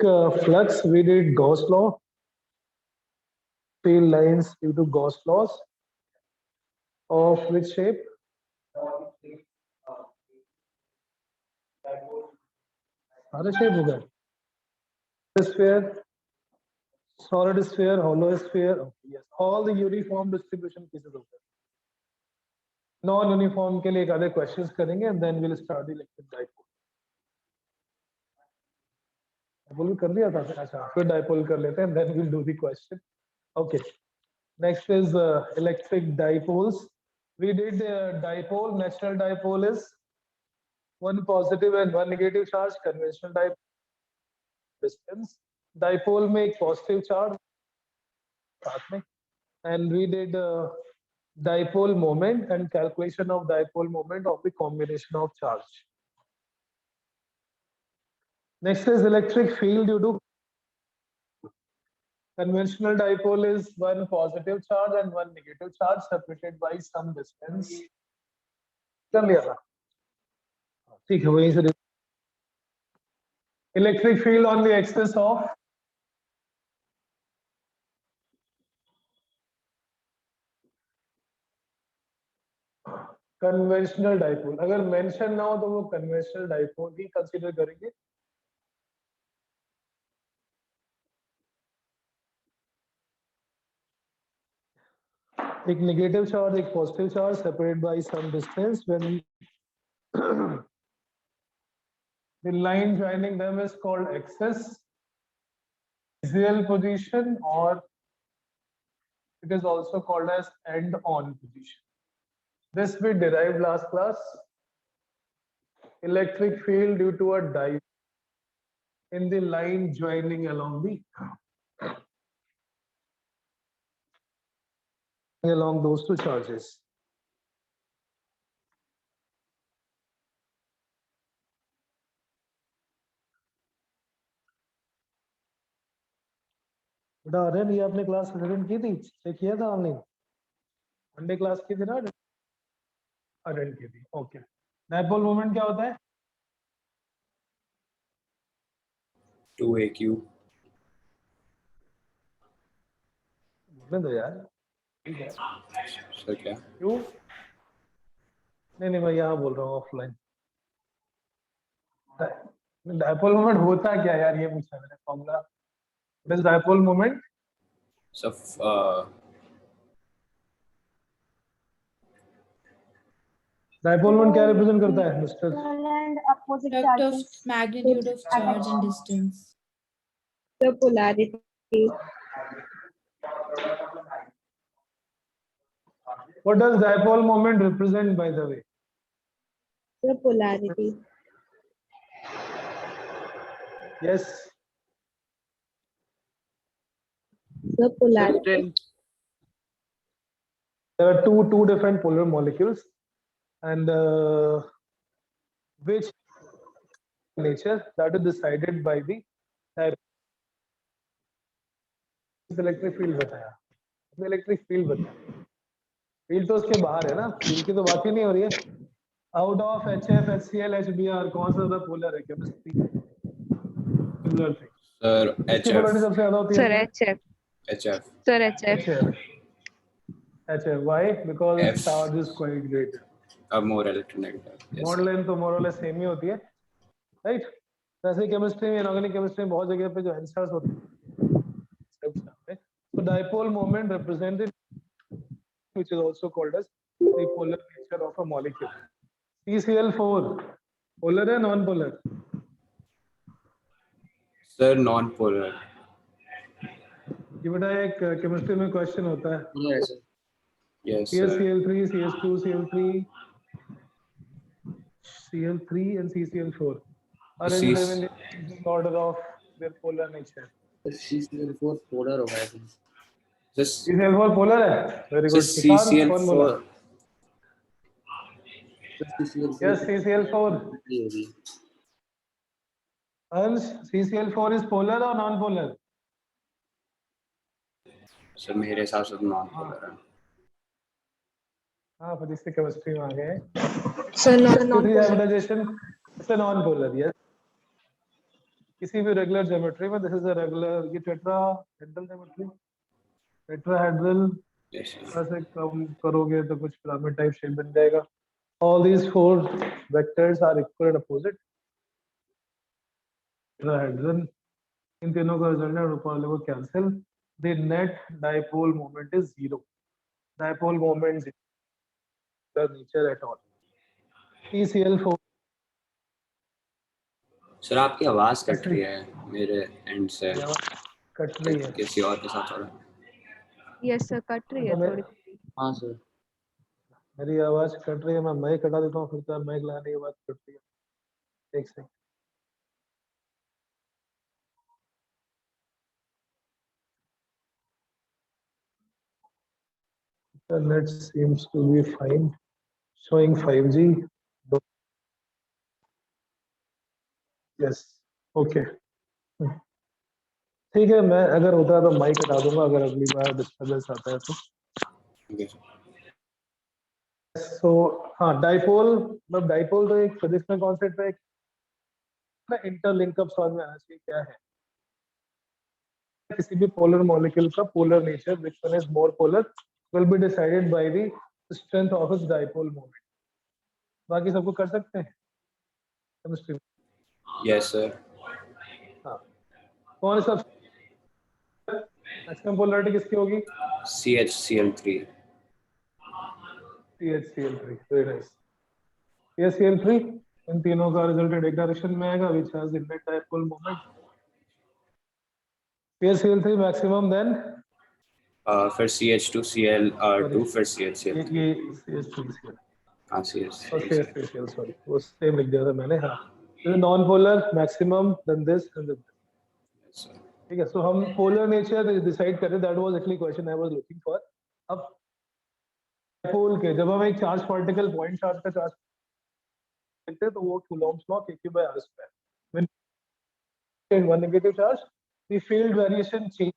Flux, we did Gauss law. Field lines due to Gauss laws of which shape? सारे shape हो गए. Sphere, solid sphere, hollow sphere. Okay, yes, all the uniform distribution cases हो गए. Non-uniform के लिए एक आधे questions करेंगे and then we'll start the electric dipole. Dipole कर लिया था. अच्छा, फिर dipole कर लेते हैं and then we'll do the question. Okay. Next is electric dipoles. We did dipole. Natural dipole is one positive and one negative charge. Conventional dipole distance. Dipole में एक positive charge साथ में. And we did dipole moment and calculation of dipole moment of the combination of charge. Next is electric field due to conventional dipole is one positive charge and one negative charge separated by some distance. कर लिया था. ठीक है, वहीं से electric field on the axis of conventional dipole. अगर mention ना हो तो वो conventional dipole ही consider करेंगे. एक negative charge, एक positive charge separated by some distance. When the line joining them is called axis, axial position, or it is also called as end-on position. This we derived last class. Electric field due to a dipole in the line joining along those two charges. बेटा आर्यन, ये आपने class attend की थी? Check किया था online? Monday class की थी ना? अटेंड की थी. ओके. डायपोल मोमेंट क्या होता है? 2aq. बोलने दो यार. ठीक है सर क्या? क्यों? नहीं मैं यहाँ बोल रहा हूँ ऑफलाइन. डायपोल मोमेंट होता क्या यार, ये पूछा मैंने. Formula what is dipole moment? Dipole moment क्या रिप्रेजेंट करता है mister? Product of magnitude of charge and distance. The polarity. What does dipole moment represent, by the way? The polarity. Yes. The polarity. There are two different polar molecules, and which nature that is decided by the electric field बताया. Electric field बताया. Field तो उसके बाहर है ना, field की तो बात ही नहीं हो रही है. Out of HF, HCl, HBr कौन सा ज्यादा पोलर है? Chemistry similar thing. Sir HF polarity सबसे ज्यादा होती है. Sir, HF. HF. Sir, HF. HF. Why? Because its charge is quite great. more electronegative. Yes, bond length तो मोर और लेस सेम ही होती है, राइट? वैसे केमिस्ट्री में, इनऑर्गेनिक केमिस्ट्री में बहुत जगह पे जो आंसर्स होते हैं. So dipole moment represented, which is also called as the polar nature of a molecule. CCl4 polar है non-polar? Sir, non-polar. ये बेटा एक केमिस्ट्री में क्वेश्चन होता है. Yes, sir. Yes, sir. CH3, CH2, CL3, CL3 and CCl4 are in order of their polar nature. CCl4 polar होगा I think. CCl4 polar है. Very good. CCl4. Yes, CCl4. Hans, CCl4 is polar or non-polar? Sir मेरे हिसाब से non-polar है. हाँ, पर इससे chemistry में आ गए. Sir, non-polar. Hybridization, it's a non-polar, yes. किसी भी रेगुलर ज्योमेट्री में, दिस इज अ रेगुलर, ये tetrahedral geometry, tetrahedral Yes, sir. ऐसे कम करोगे तो कुछ पिरामिड टाइप शेप बन जाएगा. All these four vectors are equal and opposite. Tetrahedron. इन तीनों का रिजल्ट है ऊपर वाले को cancel. The net dipole moment is zero. Dipole moment is the nature at all. PCl4. Sir आपकी आवाज कट रही है मेरे एंड से. कट रही है. किसी और के साथ हो रहा है. यस सर, कट रही है थोड़ी. हाँ सर. मेरी आवाज कट रही है. मैं माइक हटा देता हूँ, फिर तो माइक लगाने के बाद कट रही है. एक second. The net seems to be fine. Showing 5G. Yes. Okay. ठीक है, मैं अगर होता है तो माइक हटा दूंगा अगर अगली बार डिस्टर्बेंस आता है तो. Okay, sir. सो हाँ, डाइपोल, मतलब डाइपोल तो एक फिजिक्स में कॉन्सेप्ट है ना, इंटरलिंकअप समझ में आना चाहिए क्या है. किसी भी पोलर मॉलिक्यूल का polar nature, which one is more polar, will be decided by the strength of its dipole moment. बाकी सबको कर सकते हैं केमिस्ट्री में. Yes, sir. हाँ, कौन सा मैक्सिमम पोलैरिटी किसकी होगी? CHCl3. CHCl3. Very nice. CHCl3 इन तीनों का रिजल्टेंट एक डायरेक्शन में आएगा, which has the net dipole moment. CHCl3 maximum, then फिर CH2Cl2, फिर CHCl3. ये CH2Cl. हाँ, Okay, CHCl, sorry, वो सेम लिख दिया था मैंने. हाँ, non polar maximum, then this and then this. Yes, sir. ठीक है. सो हम पोलर नेचर डिसाइड करें. That was actually question I was looking for. अब पोल के जब हम एक चार्ज पार्टिकल पॉइंट चार्ज का चार्ज लिखते हैं तो वो Coulomb's law kq/r². When in one negative charge, the field variation change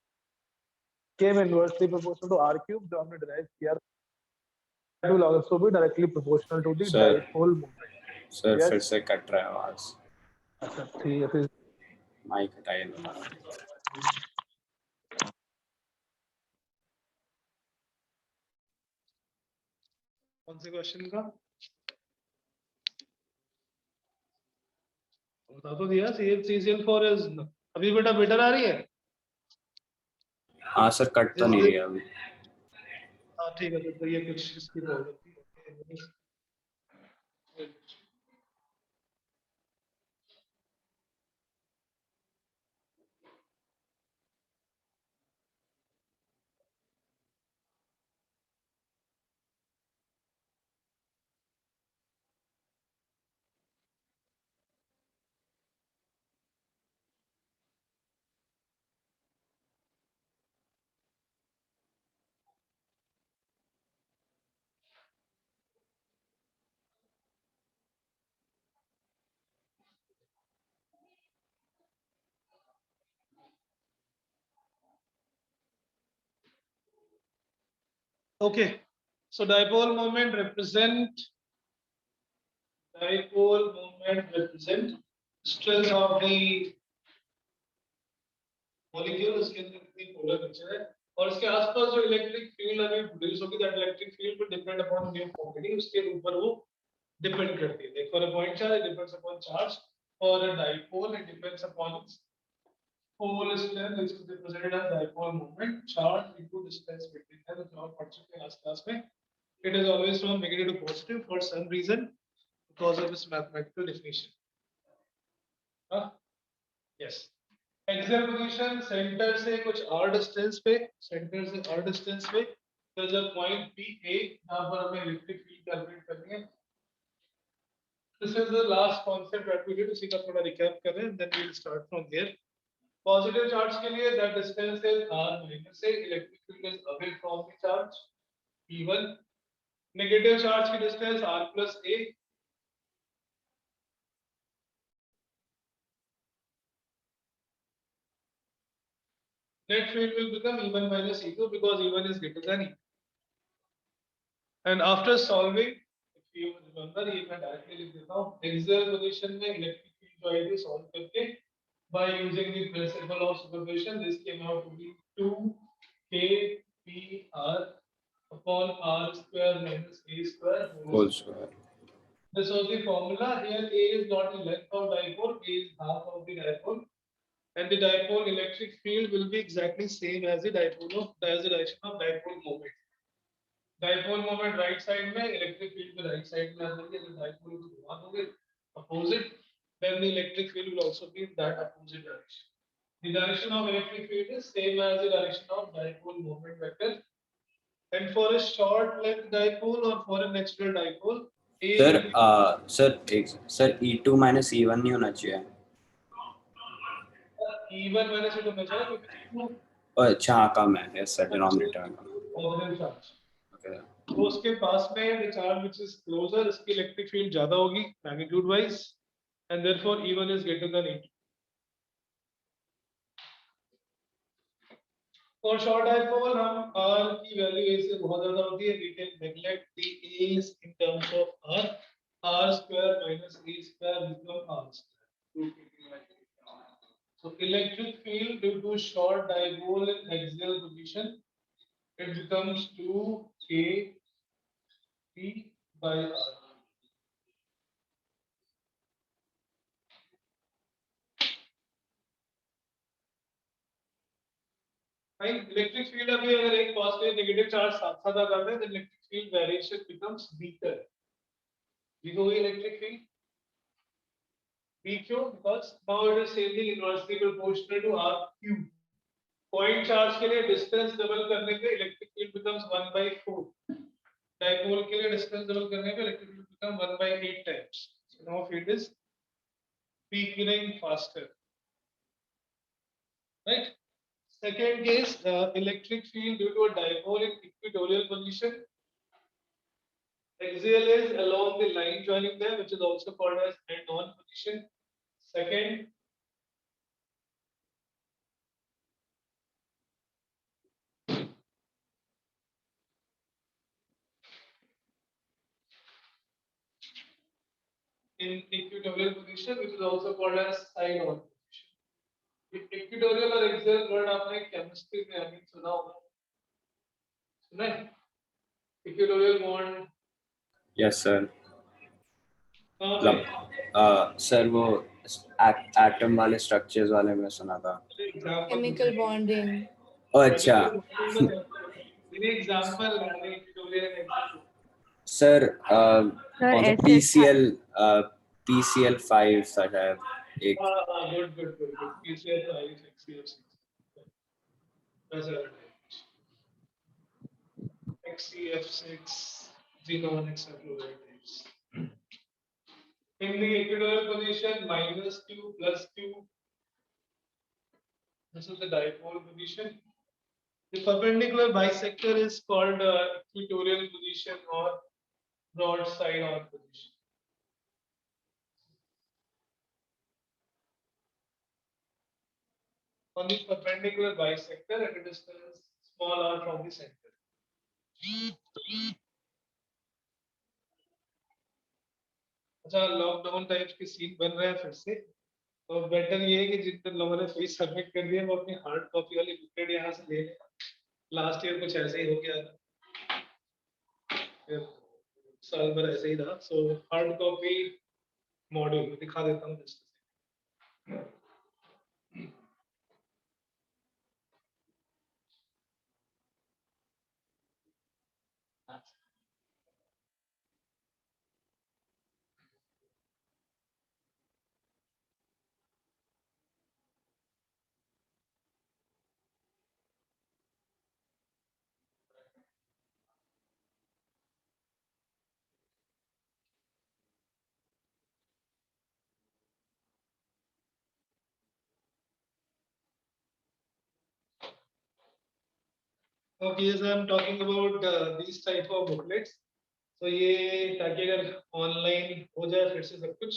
came inversely proportional to r³ जो हमने derive किया. That will also be directly proportional to the Sir. dipole moment. Sir Yes. फिर से cut रहा है आवाज. अच्छा, ठीक है. फिर माइक हटाइए दोबारा. कौन से क्वेश्चन का बता तो दिया. CCl4 इज अभी बेटा बेटर आ रही है. हाँ सर, कट तो नहीं रही है अभी. हाँ ठीक है. तो ये कुछ इसकी प्रॉब्लम थी. Okay, so dipole moment represent strength of the molecule. उसके अंदर कितनी polar नेचर है और इसके आसपास जो इलेक्ट्रिक फील्ड अभी प्रोड्यूस होगी, that electric field will depend upon new property. उसके ऊपर वो डिपेंड करती है. For a point charge, it depends upon charge. For a dipole, it depends upon its pole strength, which is represented as dipole moment. Charge into distance between them. जो हम पढ़ चुके हैं लास्ट क्लास में. It is always from negative to positive for some reason because of its mathematical definition. Yes. Axial position, center से कुछ r distance पे, center से r distance पे, there's a point PA जहाँ पर हमें electric field calculate करनी है. This is the last concept that we did. उसी का थोड़ा recap कर रहे हैं, then we'll start from there. Positive charge के लिए that distance is r minus a, electric field is away from the charge E1. Negative charge की distance r plus a. Net field will become E1 minus E2 because E1 is greater than E2. And after solving, if you remember, ये मैं directly लिख देता हूँ. Axial position में electric field जो आएगी solve करके by using the principle of superposition, this came out to be 2 kpr upon r square minus a square whole square. This was the formula. Here A is not the length of dipole, A is half of the dipole, and the dipole electric field will be exactly same as the dipole of as the direction of dipole moment. Dipole moment right side में, electric field the right side में आ जाएगी. अगर dipole को घुमा दोगे opposite, then the electric field will also be in that opposite direction. The direction of electric field is same as the direction of dipole moment vector. And for a short length dipole or for a natural dipole, A sir E2 minus E1 नहीं होना चाहिए. E1 minus E2 होना चाहिए क्योंकि अच्छा हाँ कम है. Yes sir, denominator में. positive charge. Okay. तो उसके पास में the charge which is closer, इसकी electric field ज़्यादा होगी magnitude wise, and therefore E1 is greater than E2. For short dipole हम R की value A से बहुत ज़्यादा होती है. We can neglect the A's in terms of R. R square minus A square become R square. So electric field due to short dipole in axial position, it becomes 2 kP by R. Right? Electric field अभी अगर एक positive negative charge साथ साथ आ जाता है, then electric field variation becomes weaker. Weak होगी electric field. Weak क्यों? Because now it is changing inversely proportional to R cube. Point charge के लिए distance double करने पे electric field becomes 1/4. Dipole के लिए distance double करने पे electric field becomes 1/8 times. So now field is weakening faster. Right? Second case, electric field due to a dipole in equatorial position. Axial is along the line joining them, which is also called as end-on position. Second, in equatorial position, which is also called as side-on position. Equatorial और axial word आपने chemistry में अभी सुना होगा. सुना है? Equatorial bond. Yes sir. Sir वो atom वाले स्ट्रक्चर्स वाले में सुना था. Chemical bonding. Oh, अच्छा. Example equatorial and axial. Sir Sir, PCL PCL5 sir है एक. Good. PCL5, XCF6. That's right. XCF6, xenon, etc. In the equatorial position, -q plus q. This is the dipole position. The perpendicular bisector is called equatorial position or broadside on position. On the perpendicular bisector at a distance small r from the center. अच्छा lockdown types के scene बन रहे हैं फिर से. तो better ये है कि जितने लोगों ने फीस सबमिट कर दिया वो अपनी हार्ड कॉपी वाली बुकलेट यहाँ से ले लें. लास्ट ईयर कुछ ऐसे ही हो गया था, फिर साल भर ऐसे ही था. सो हार्ड कॉपी मॉड्यूल दिखा देता हूँ just. Okay, yes, I am talking about these type of booklets. So ये ताकि अगर online हो जाए फिर से सब कुछ,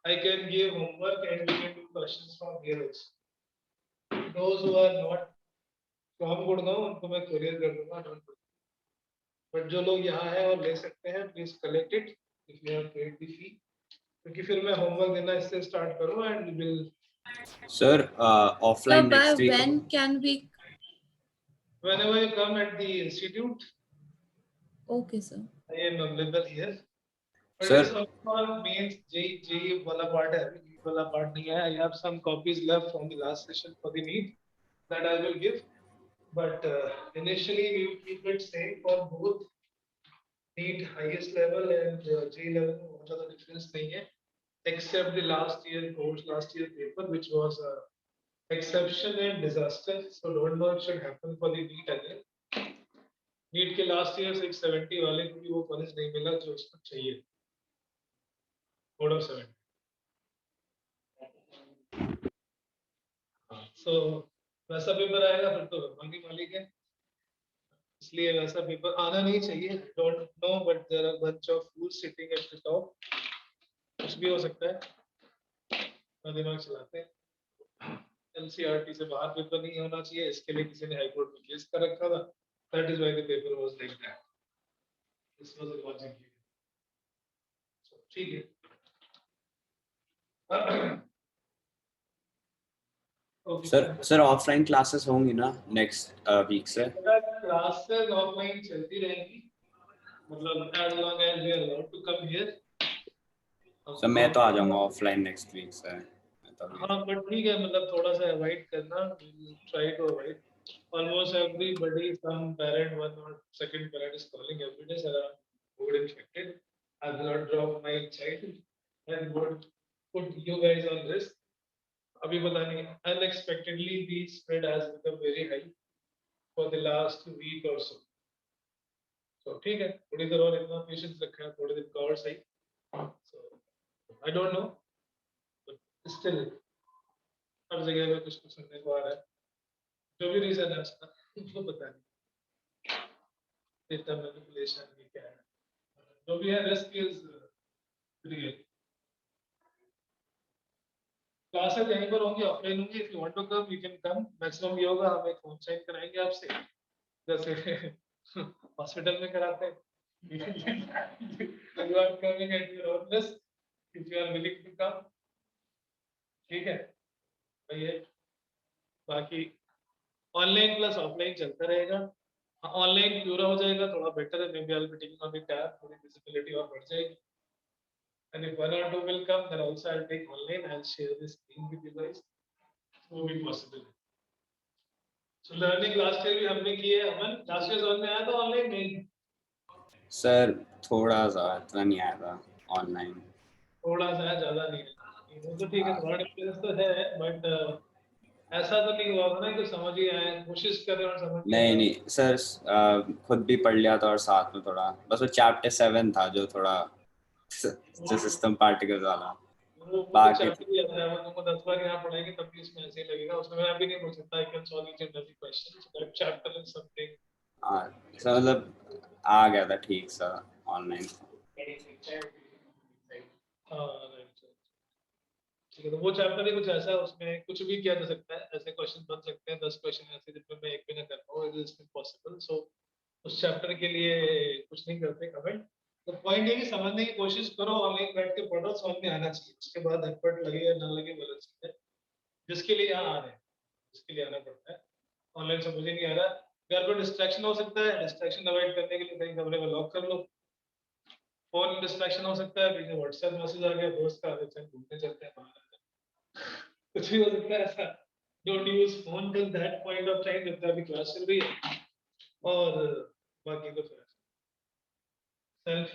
I can give homework and we can do questions from here also. Those who are not from Gurgaon उनको मैं courier कर दूँगा, don't worry. But जो लोग यहाँ हैं और ले सकते हैं, please collect it if you have paid the fee. क्योंकि फिर मैं homework देना इससे start करूँ and we will Sir, So offline by next week. when can we? Whenever you come at the institute, Okay, sir. I am available here. But Sir. this all means J wala part hai, NEET wala part nahi hai. I have some copies left from the last session for the NEET that I will give. But initially we will keep it same for both NEET highest level and J level. बहुत ज़्यादा difference नहीं है, except the last year course, last year paper, which was exception and disaster. So don't know it should happen for the NEET again. NEET के last year 670 वाले को भी वो college नहीं मिला जो उसको चाहिए, out of 70. So वैसा पेपर आएगा फिर तो भगवान की मालिक है, इसलिए वैसा पेपर आना नहीं चाहिए. Don't know, but there are bunch of fools sitting at the top. कुछ भी हो सकता है, अपना दिमाग चलाते हैं. NCERT से बाहर पेपर नहीं होना चाहिए, इसके लिए किसी ने हाई कोर्ट में केस कर रखा था. That is why the paper was like that. This was the logic. So ठीक है. Okay. सर ऑफलाइन क्लासेस होंगी ना नेक्स्ट वीक से? क्लासेस ऑफलाइन चलती रहेंगी, मतलब as long as we are allowed to come here. Sir मैं तो आ जाऊंगा ऑफलाइन नेक्स्ट वीक से. हाँ बट ठीक है, मतलब थोड़ा सा अवॉइड करना, try to avoid. Almost everybody, some parent, one or second parent is calling every day, sir, I'm COVID infected. I will not drop my child and would put you guys on risk. अभी पता नहीं, unexpectedly the spread has become very high for the last week or so. So ठीक है, थोड़ी देर और इतना patience रखा है, थोड़े दिन का और सही. So I don't know, but still हर जगह पे कुछ कुछ सुनने को आ रहा है. जो भी रीजन है उसका वो पता नहीं, डेटा मैनिपुलेशन ये क्या है, जो भी है, रिस्क इज रियल. क्लासेस यहीं पर होंगी, ऑफलाइन होंगी. If you want to come you can come. Maximum ये होगा, हम एक फोन साइन कराएंगे आपसे, जैसे हॉस्पिटल में कराते हैं. You are coming at your own risk if you are willing to come. ठीक है भैया. बाकी ऑनलाइन प्लस ऑफलाइन चलता रहेगा. ऑनलाइन पूरा हो जाएगा, थोड़ा बेटर है. Maybe I'll be taking on the tab, थोड़ी visibility और बढ़ जाएगी. And if one or two will come, then also I'll take online. I'll share this screen with you guys. It will be possible. So learning last year भी हमने की है. अमन last year समझ में आया था ऑनलाइन नहीं? सर थोड़ा सा, इतना नहीं आया था ऑनलाइन. थोड़ा सा है, ज्यादा नहीं है. वो तो ठीक है, थोड़ा डिफरेंस तो है, बट ऐसा तो नहीं हुआ था ना कि समझ ही आए. कोशिश कर रहे हैं और समझ नहीं सर, खुद भी पढ़ लिया था और साथ में थोड़ा, बस वो चैप्टर 7 था जो थोड़ा जो सिस्टम पार्टिकल्स वाला. वो बाकी चैप्टर ही आता है, वो तुमको 10 बार यहाँ पढ़ाएंगे तब भी उसमें ऐसे ही लगेगा. उसमें मैं भी नहीं बोल सकता I can solve each and every question. So that chapter is something. Sir मतलब आ गया था ठीक सा ऑनलाइन. हाँ right. ठीक है, तो वो चैप्टर ही कुछ ऐसा है, उसमें कुछ भी किया जा सकता है. ऐसे क्वेश्चन बन सकते हैं, 10 क्वेश्चन ऐसे जिसमें मैं एक भी ना कर पाऊँ. It is impossible. सो उस चैप्टर के लिए कुछ नहीं करते कमेंट. तो पॉइंट ये कि समझने की कोशिश करो, ऑनलाइन बैठ के पढ़ो, समझ में आना चाहिए. उसके बाद एफर्ट लगे या ना लगे गलत चीज है. जिसके लिए यहाँ आ रहे हैं उसके लिए आना पड़ता है. ऑनलाइन समझ ही नहीं आ रहा, घर पर डिस्ट्रैक्शन हो सकता है. डिस्ट्रैक्शन अवॉइड करने के लिए कहीं कमरे में लॉक कर लो. फोन डिस्ट्रैक्शन हो सकता है, बीच में व्हाट्सएप मैसेज आ गया दोस्त का, चल घूमने चलते हैं बाहर. कुछ भी हो सकता है ऐसा. Don't use phone till that point of time जब तक क्लास चल रही है. और बाकी तो फिर सेल्फ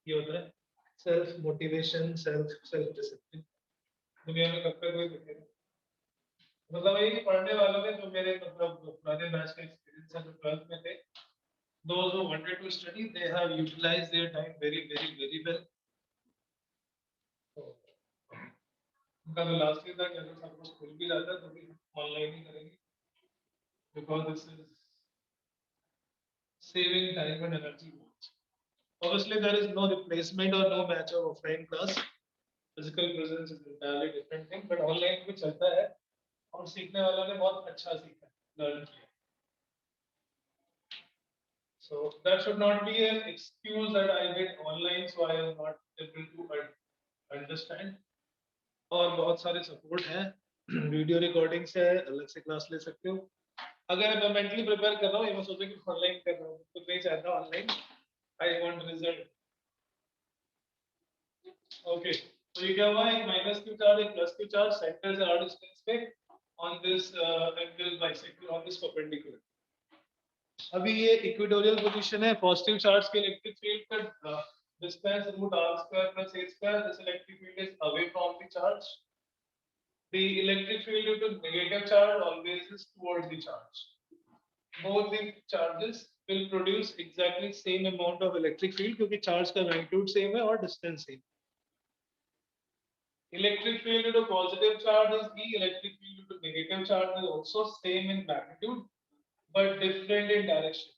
ये होता है, सेल्फ मोटिवेशन, सेल्फ डिसिप्लिन. दुनिया में कब तक कोई दिखेगा. मतलब ये कि पढ़ने वालों में जो मेरे मतलब पुराने बैच का एक्सपीरियंस है, जो 12th में थे, those who wanted to study, they have utilized their time very well. उनका तो लास्ट ईयर था कि अगर सब कुछ खुल भी जाता है तो भी ऑनलाइन ही करेंगे, because this is saving time and energy. Obviously, there is no replacement or no match of offline class. Physical presence is entirely different thing, but online भी चलता है और सीखने वालों ने बहुत अच्छा सीखा, लर्न किया. So that should not be an excuse that I did online, so I am not able to understand. और बहुत सारे सपोर्ट हैं, वीडियो रिकॉर्डिंग्स है, अलग से क्लास ले सकते हो। अगर मैं मेंटली प्रिपेयर कर रहा हूँ, ये मैं सोचा कि ऑनलाइन कर रहा हूँ, कुछ नहीं चाहता online, I want result. Okay, तो ये क्या हुआ, एक माइनस क्यू चार्ज एक प्लस क्यू चार्ज सेंटर से r डिस्टेंस पे on this angle bisector on this perpendicular. अभी ये इक्वेटोरियल पोजीशन है, पॉजिटिव चार्ज के इलेक्ट्रिक फील्ड का distance root r square plus a square, this electric field is away from the charge. The electric field due to negative charge always is towards the charge. Both the charges will produce exactly same amount of electric field क्योंकि charge का magnitude same है और distance same. Electric field due to positive charge is E. Electric field due to negative charge is also same in magnitude but different in direction.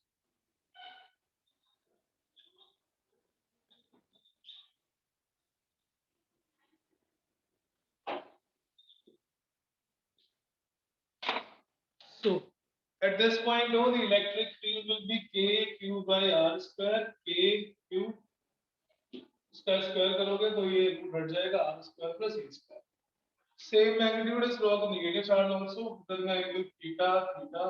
So at this point, no, the electric field will be kq by r square. Kq इसका square करोगे तो ये root हट जाएगा r square plus a square. Same magnitude is log negative charge also. Then the angle theta theta.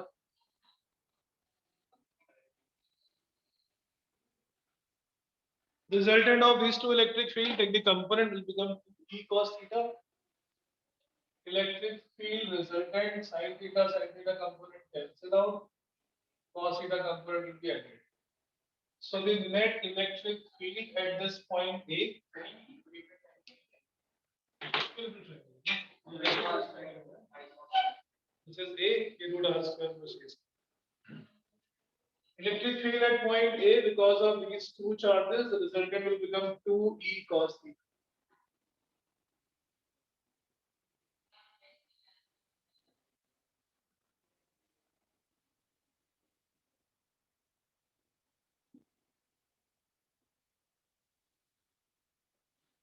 Resultant of these two electric field, take the component will become E cos theta. Electric field resultant sin theta component cancel out. Cos theta component will be added. So the net electric field at this point A, which is A, K root r square plus A square. Electric field at point A, because of these two charges, the resultant will become 2E cos theta.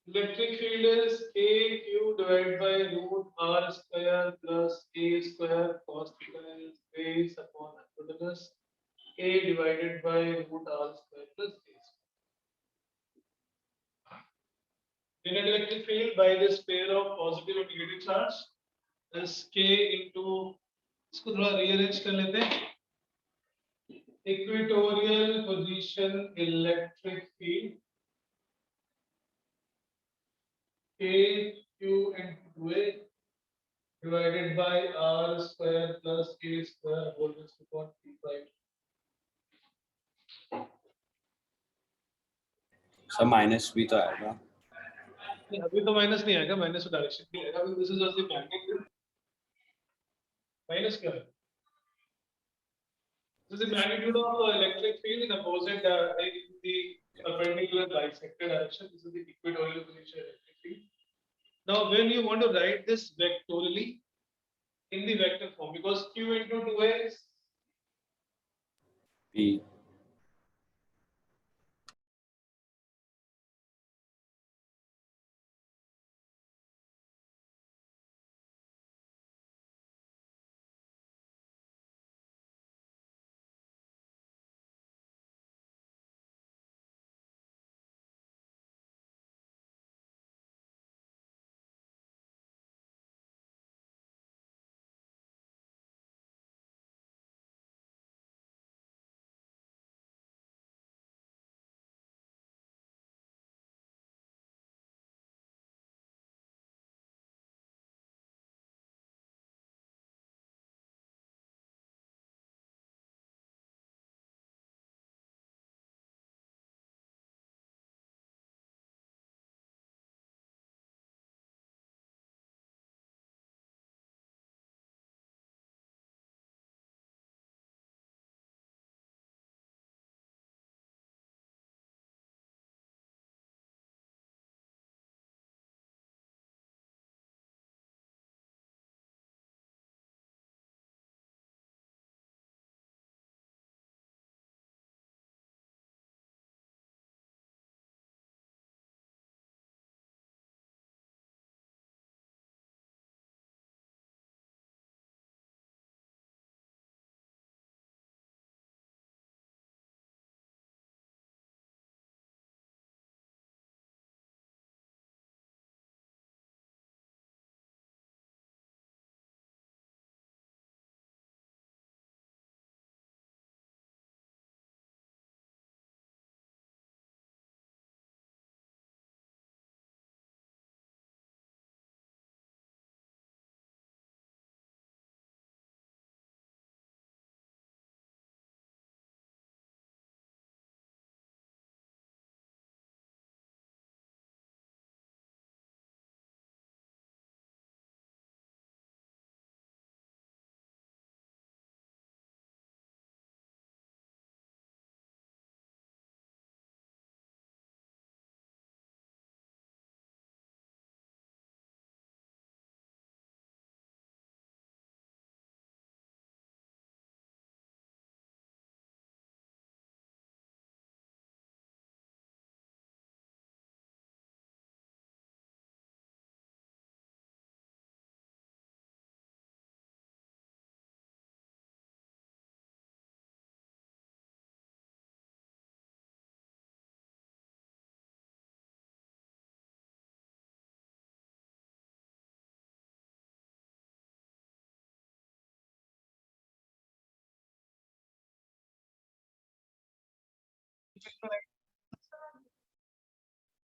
Electric field is KQ divided by root r square plus A square cos theta is base upon hypotenuse A divided by root r square plus A square. Unit electric field by this pair of positive and negative charge is K into, इसको थोड़ा rearrange कर लेते हैं, equatorial position electric field KQ into A divided by r square plus a square whole raised to power 3 So minus भी तो आएगा. नहीं, अभी तो माइनस नहीं आएगा, माइनस तो डायरेक्शन भी आएगा, this is just the magnitude. Minus क्या है? This is the magnitude of electric field in opposite in the perpendicular bisector direction. This is the equatorial position electric field. Now when you want to write this vectorially in the vector form, because q into 2a is P.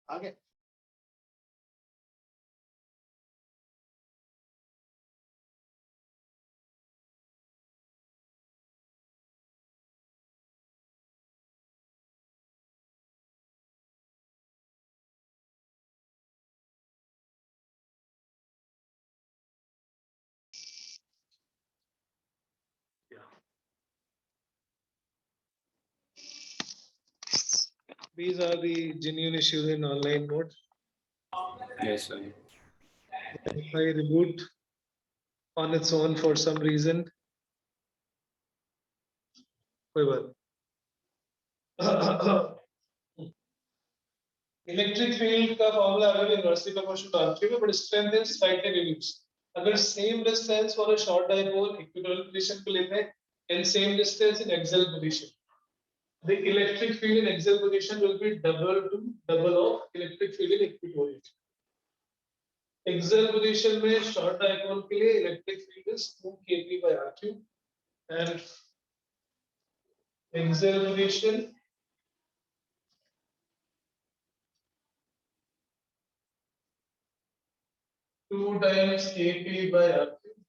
आगे These are the genuine issues in online mode. Yes, sir. If I reboot on its own for some reason, कोई बात electric field का formula अगर university का question डाल चुके but strength is slightly reduced अगर same distance for a short dipole equatorial position पे लेते हैं and same distance in axial position the electric field in axial position will be double of electric field in equatorial axial position में short dipole के लिए electric field is 2 kp by r cube and axial position two times kp by r cube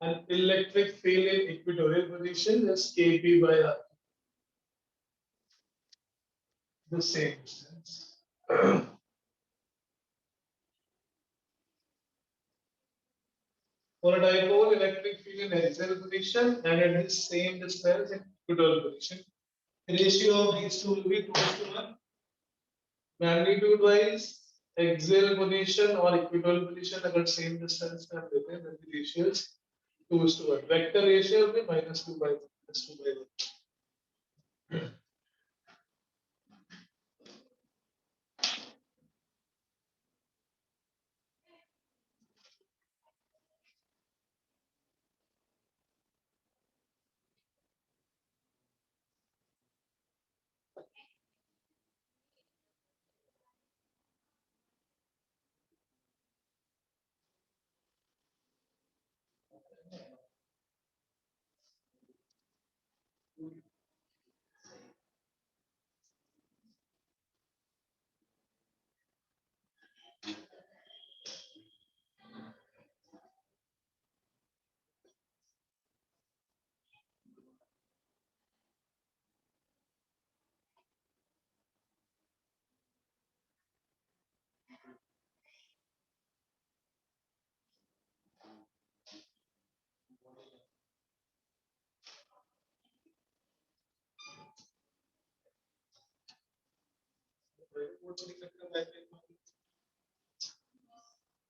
and electric field in equatorial position is kp by r the same distance. For a dipole, electric field in axial position and at the same distance in equatorial position, the ratio of these two will be 2:1. Magnitude wise, axial position or equatorial position अगर same distance में हम लेते हैं, then the ratio is 2:1. Vector ratio will be -2/1.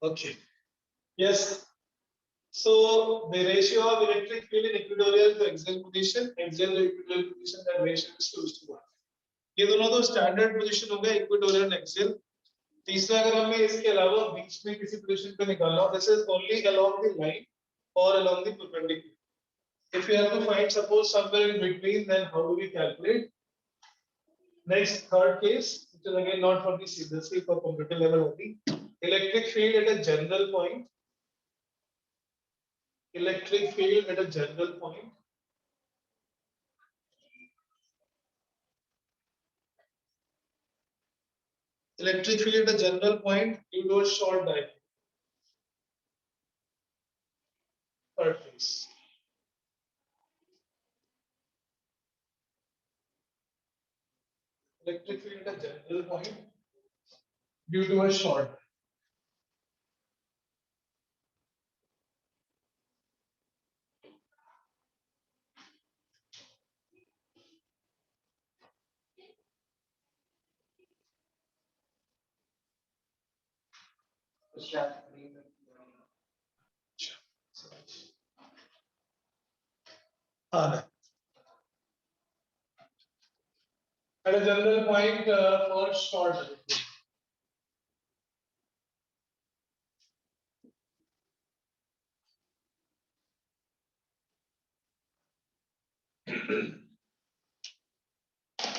Okay. Yes. So the ratio of electric field in equatorial to axial position, axial to equatorial position, that ratio is 2:1. ये दोनों तो standard position हो गया equatorial and axial तीसरा अगर हमें इसके अलावा बीच में किसी पोजीशन पे निकालना हो this is only along the line और along the perpendicular if you have to find suppose somewhere in between then how do we calculate next third case which is again not for the CBSE for computer level only electric field at a general point electric field at a general point electric field at a general point due to a short dipole. Third case. Electric field at a general point due to a short. At a general point for short dipole.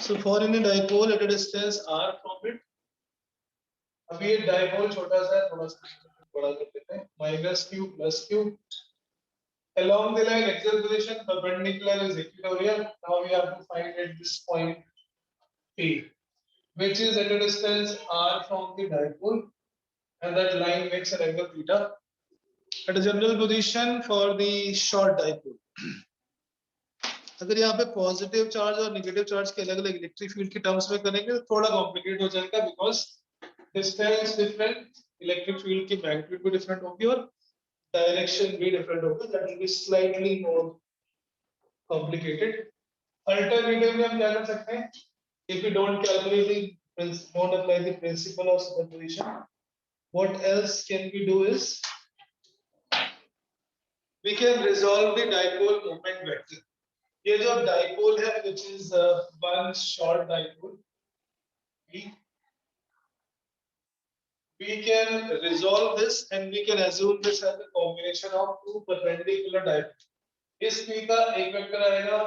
So for any dipole at a distance r from it, अभी ये dipole छोटा सा है थोड़ा सा बड़ा कर देते हैं -q plus q along the line axial position perpendicular is equatorial. Now we have to find at this point A, which is at a distance r from the dipole, and that line makes an angle theta at a general position for the short dipole. अगर यहाँ पे positive charge और negative charge के अलग अलग electric field के terms में करेंगे तो थोड़ा कॉम्प्लिकेट हो जाएगा, because distance different, electric field की मैग्नीट्यूड भी डिफरेंट होगी और डायरेक्शन भी डिफरेंट होगा, that will be slightly more complicated. Alternative में हम क्या कर सकते हैं, if we don't calculate the don't apply the principle of superposition, what else can we do is we can resolve the dipole moment vector. ये जो dipole है, which is one short dipole, we can resolve this and we can assume this as a combination of two perpendicular dipoles. इस p का एक vector आएगा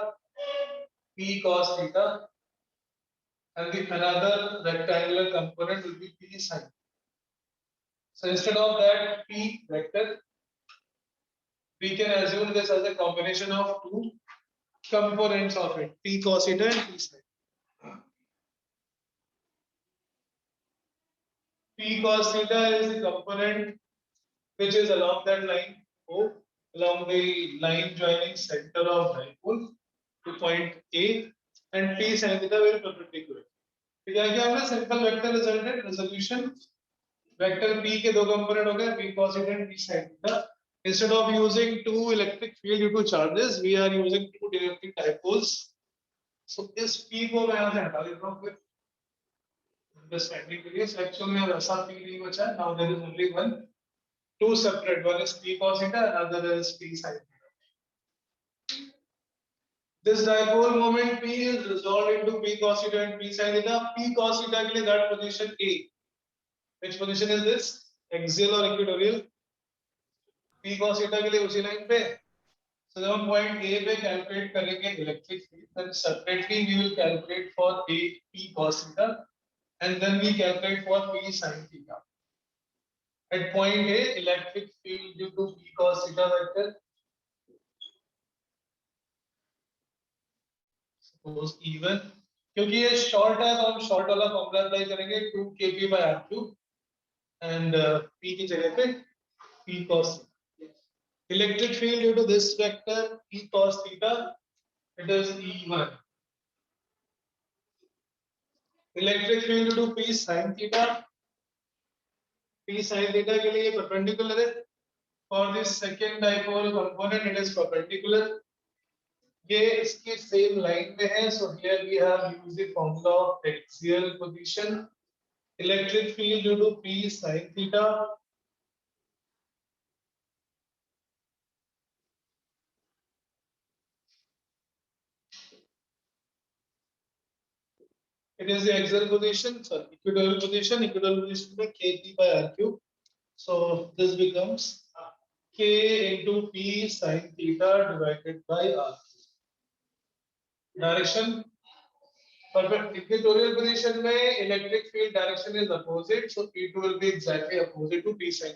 p cos theta, and the another rectangular component will be p sin. So instead of that p vector, we can assume this as a combination of two components of it, p cos theta and p sin. P cos theta is the component which is along that line O, along the line joining center of dipole to point A, and p sin theta will be perpendicular. तो क्या किया हमने, simple vector resulted resolution, vector p के दो component हो गए, p cos theta and p sin theta. Instead of using two electric field due to charges, we are using two electric dipoles. So इस p को मैं यहाँ से हटा देता हूँ फिर अंडरस्टैंडिंग के लिए. एक्चुअल में वैसा p नहीं बचा है. Now there is only one, two separate, one is p cos theta, another is p sin theta. This dipole moment p is resolved into p cos theta and p sin theta. P cos theta के लिए that position A. Which position is this? Axial or equatorial? P cos theta के लिए उसी line पे. So जब हम point A पे calculate करेंगे electric field, then separately we will calculate for A P cos theta, and then we calculate for P sin theta. At point A, electric field due to P cos theta vector, suppose E1, क्योंकि ये short है तो हम short वाला formula apply करेंगे 2kp by r3 and P की जगह पे P cos theta. Electric field due to this vector P cos theta, it is E1. Electric field due to P sin theta, P sin theta के लिए perpendicular है. For this second dipole component, it is perpendicular. ये इसकी same line में है, so here we have used the formula of axial position. Electric field due to P sin theta, it is the axial position, sorry, equatorial position. Equatorial position में kp by r cube. So this becomes k into p sin theta divided by r. Direction, perfect. Equatorial position में electric field direction is opposite, so P2 will be exactly opposite to P sin.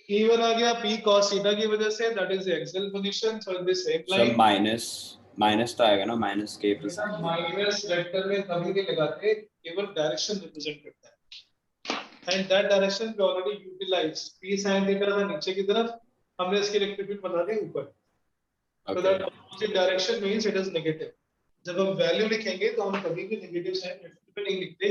E1 आ गया P cos theta की वजह से, that is the axial position, so in the same So line. minus तो आएगा ना, minus k p sin. Minus vector में कभी नहीं लगाते, केवल डायरेक्शन रिप्रेजेंट करता है, and that direction we already utilised. P sin theta था नीचे की तरफ, हमने इसकी इलेक्ट्रिक फील्ड बना दी ऊपर. So that opposite direction means it is negative. जब हम वैल्यू लिखेंगे तो हम कभी भी नेगेटिव साइन पे नहीं लिखते.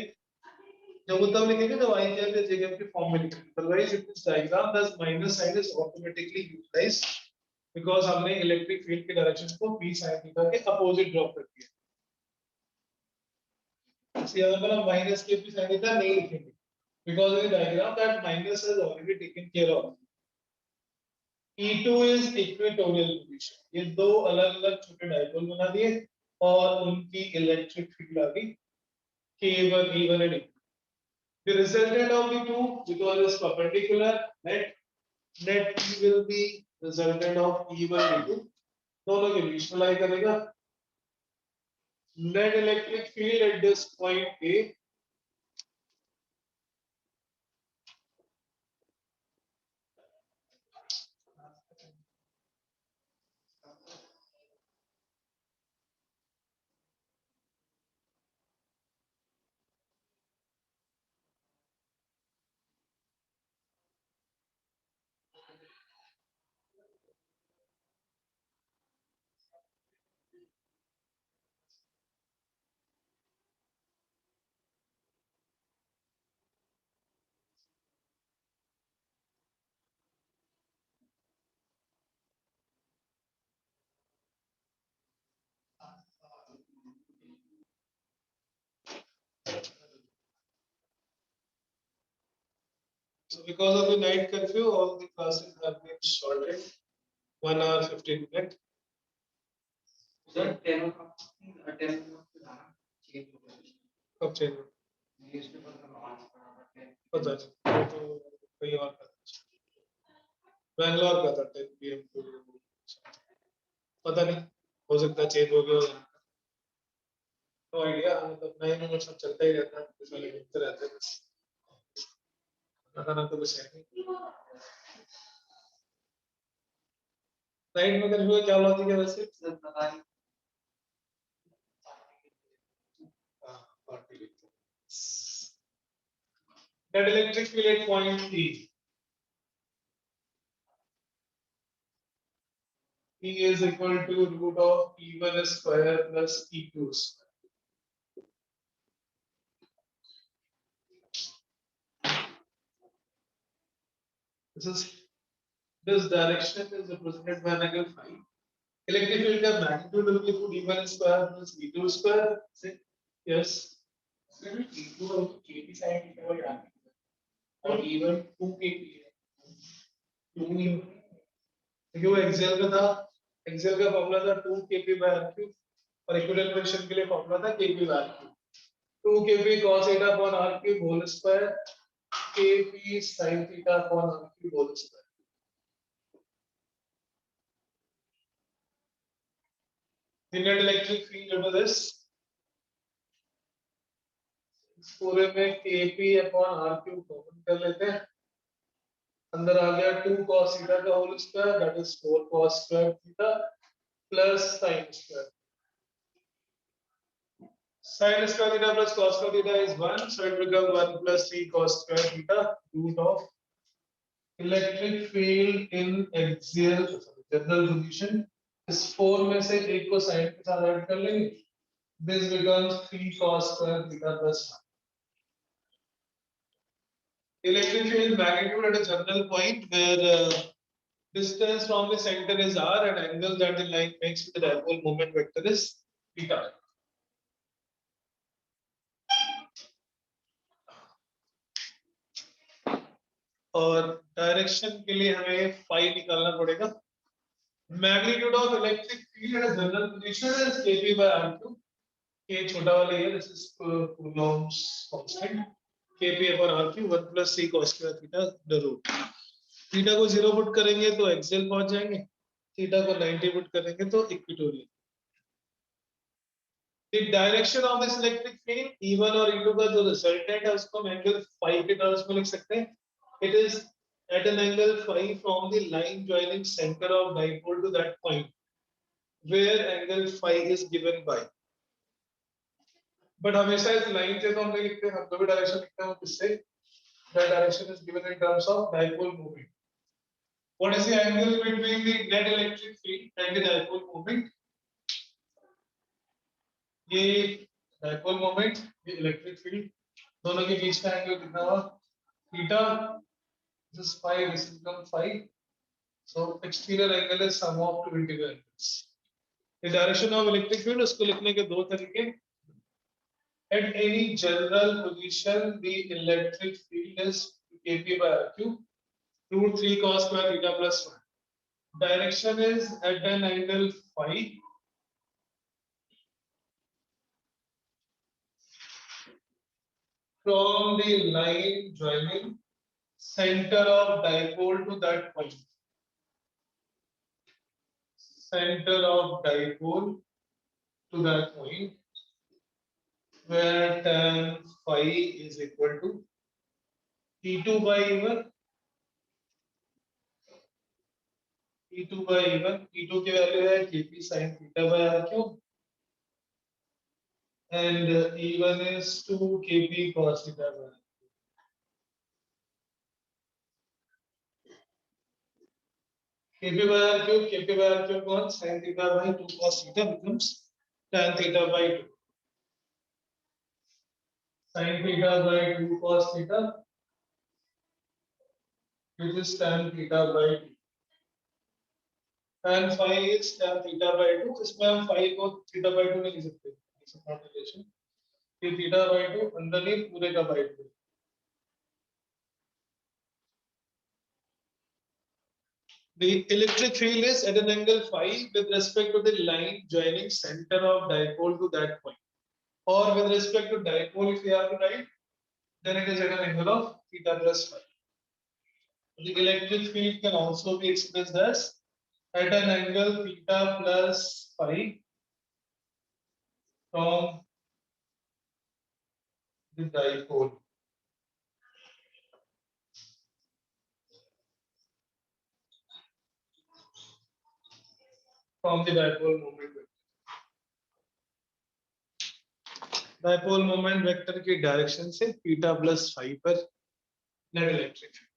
जब तब लिखेंगे तो y कैप या j कैप के फॉर्म में लिखेंगे. Otherwise in this diagram the minus sign is automatically utilized because हमने इलेक्ट्रिक फील्ड के डायरेक्शन को p sin थीटा के अपोजिट ड्रॉप कर दिया. इसलिए अगर हम minus k p sin theta नहीं लिखेंगे because in the diagram that minus is already taken care of. E2 is equatorial position. ये दो अलग-अलग छोटे डायपोल बना दिए और उनकी इलेक्ट्रिक फील्ड आ गई K1, E1 and E2. The resultant of the two, because it's perpendicular, net E will be resultant of E1 and E2. दोनों के बीच में लाई करेगा. Net electric field at this point A So because of the night curfew, all the classes have been shortened. 1 hour 15 minutes. Sir, 10 o'clock, 10 o'clock पे था ना, change हो गया। कब चेंज हुआ? Newspaper का launch करा था 10 पता नहीं, वो तो कहीं और का था। बैंगलोर का था 10 PM to पता नहीं, हो सकता है चेंज हो गया हो यहाँ का। नो आइडिया, मतलब नए नए सब चलता ही रहता है, इस वाले घूमते रहते हैं बस। पता ना तो कुछ है नहीं। नाइट में कर्फ्यू क्या हुआ थी वैसे? सर पता नहीं। हाँ, पार्टी भी थी। Net electric field at point E. E is equal to root of E1 square plus E2 square. This direction is represented by an angle phi. Electric field का magnitude will be root E1 square plus E2 square. Say yes. Sir E2 और KP side की तरफ जाना है और E1 2 KP है 2 E क्यों Excel का था, एक्सेल का फॉर्मूला था 2 kp by r cube और इक्विवेलेंट पोजीशन के लिए फॉर्मूला था kp by r cube। 2 kp cos theta upon r cube whole square kp sin theta upon r cube whole square। The net electric field due to this, इस पूरे में kp upon r cube common कर लेते हैं, अंदर आ गया 2 cos theta का whole square that is 4 cos square theta plus sin square। Sin square theta plus cos square theta is 1, so it becomes 1 plus 3 cos square theta root of electric field in axial general position। इस 4 में से एक को sin के साथ add कर लेंगे, this becomes 3 cos square theta plus 1। Electric field magnitude at a general point where distance from the center is r and angle that the line makes with the dipole moment vector is theta। और direction के लिए हमें phi निकालना पड़ेगा। Magnitude of electric field at general position is kp by r cube। k छोटा वाला है, this is Coulomb's constant kp upon r cube 1 plus c cos square theta the root। Theta को 0 put करेंगे तो axial पहुंच जाएंगे, theta को 90 put करेंगे तो equatorial. The direction of this electric field E1 और E2 का जो रिजल्टेंट है उसको हम एंगल फाई के टर्म्स में लिख सकते हैं। It is at an angle phi from the line joining center of dipole to that point where angle phi is given by। But हमेशा इस लाइन से तो हम नहीं लिखते, हम जो भी डायरेक्शन लिखते हैं किससे? That direction is given in terms of dipole moment। What is the angle between the net electric field and the dipole moment? ये dipole moment, ये electric field, दोनों के बीच का एंगल कितना हुआ? Theta. This is phi, this becomes phi। So exterior angle is sum of two integral angles। The direction of electric field उसको लिखने के दो तरीके। At any general position, the electric field is kp by r cube root 3 cos square theta plus 1। Direction is at an angle phi from the line joining center of dipole to that point। Center of dipole to that point where tan phi is equal to E2 by E1। E2 by E1, E2 की value है kp sin theta by r cube and E1 is 2 kp cos theta by r cube। kp by r cube कौन? sin theta by 2 cos theta becomes tan theta by 2। sin theta by 2 cos theta which is tan theta by 2। tan phi is tan theta by 2। इसमें हम phi को theta by 2 नहीं लिख सकते, it's not relation। ये theta by 2 अंदर नहीं पूरे का by 2। The electric field is at an angle phi with respect to the line joining center of dipole to that point, or with respect to dipole if you have to write, then it is at an angle of theta plus phi. The electric field can also be expressed as at an angle theta plus phi from the dipole. From the dipole moment vector. Dipole moment vector की direction से theta plus five पर net electric field.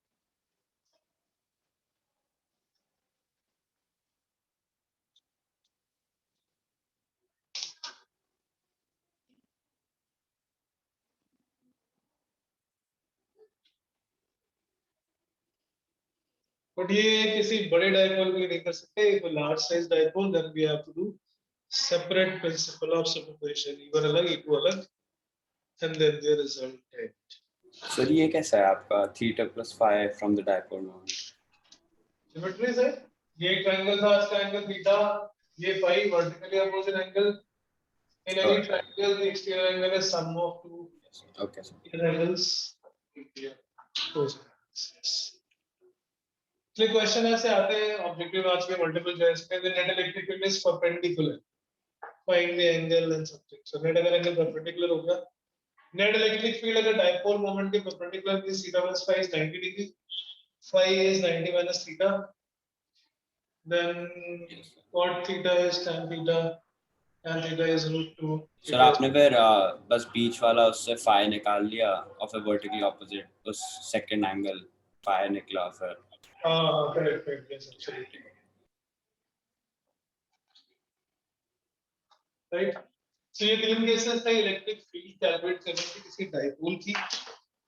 But ये किसी बड़े dipole के लिए नहीं कर सकते. एक large size dipole then we have to do separate principle of superposition. Even अलग इक्वल अलग and then the resultant. Sir ये कैसा है आपका theta plus five from the dipole moment? Symmetry से ये एक ट्रायंगल था, इसका एंगल थीटा, ये phi vertically opposite angle. In any triangle the exterior angle is sum of two okay sir. Angles. तो क्वेश्चन ऐसे आते हैं ऑब्जेक्टिव आज के मल्टीपल चॉइस में. The net electric field is perpendicular, find the angle and something. So net अगर angle perpendicular होगा, net electric field अगर डायपोल मोमेंट के परपेंडिकुलर की theta plus phi is 90 degree, phi is 90 minus theta, then cot theta is tan theta, tan theta is √2. Sir आपने फिर बस बीच वाला उससे फाई निकाल लिया और फिर वर्टिकली ऑपोजिट उस सेकंड एंगल फाई निकला फिर. हाँ correct correct yes absolutely right. So ये तीन केसेस थे इलेक्ट्रिक फील्ड कैलकुलेट करने की किसी डायपोल की.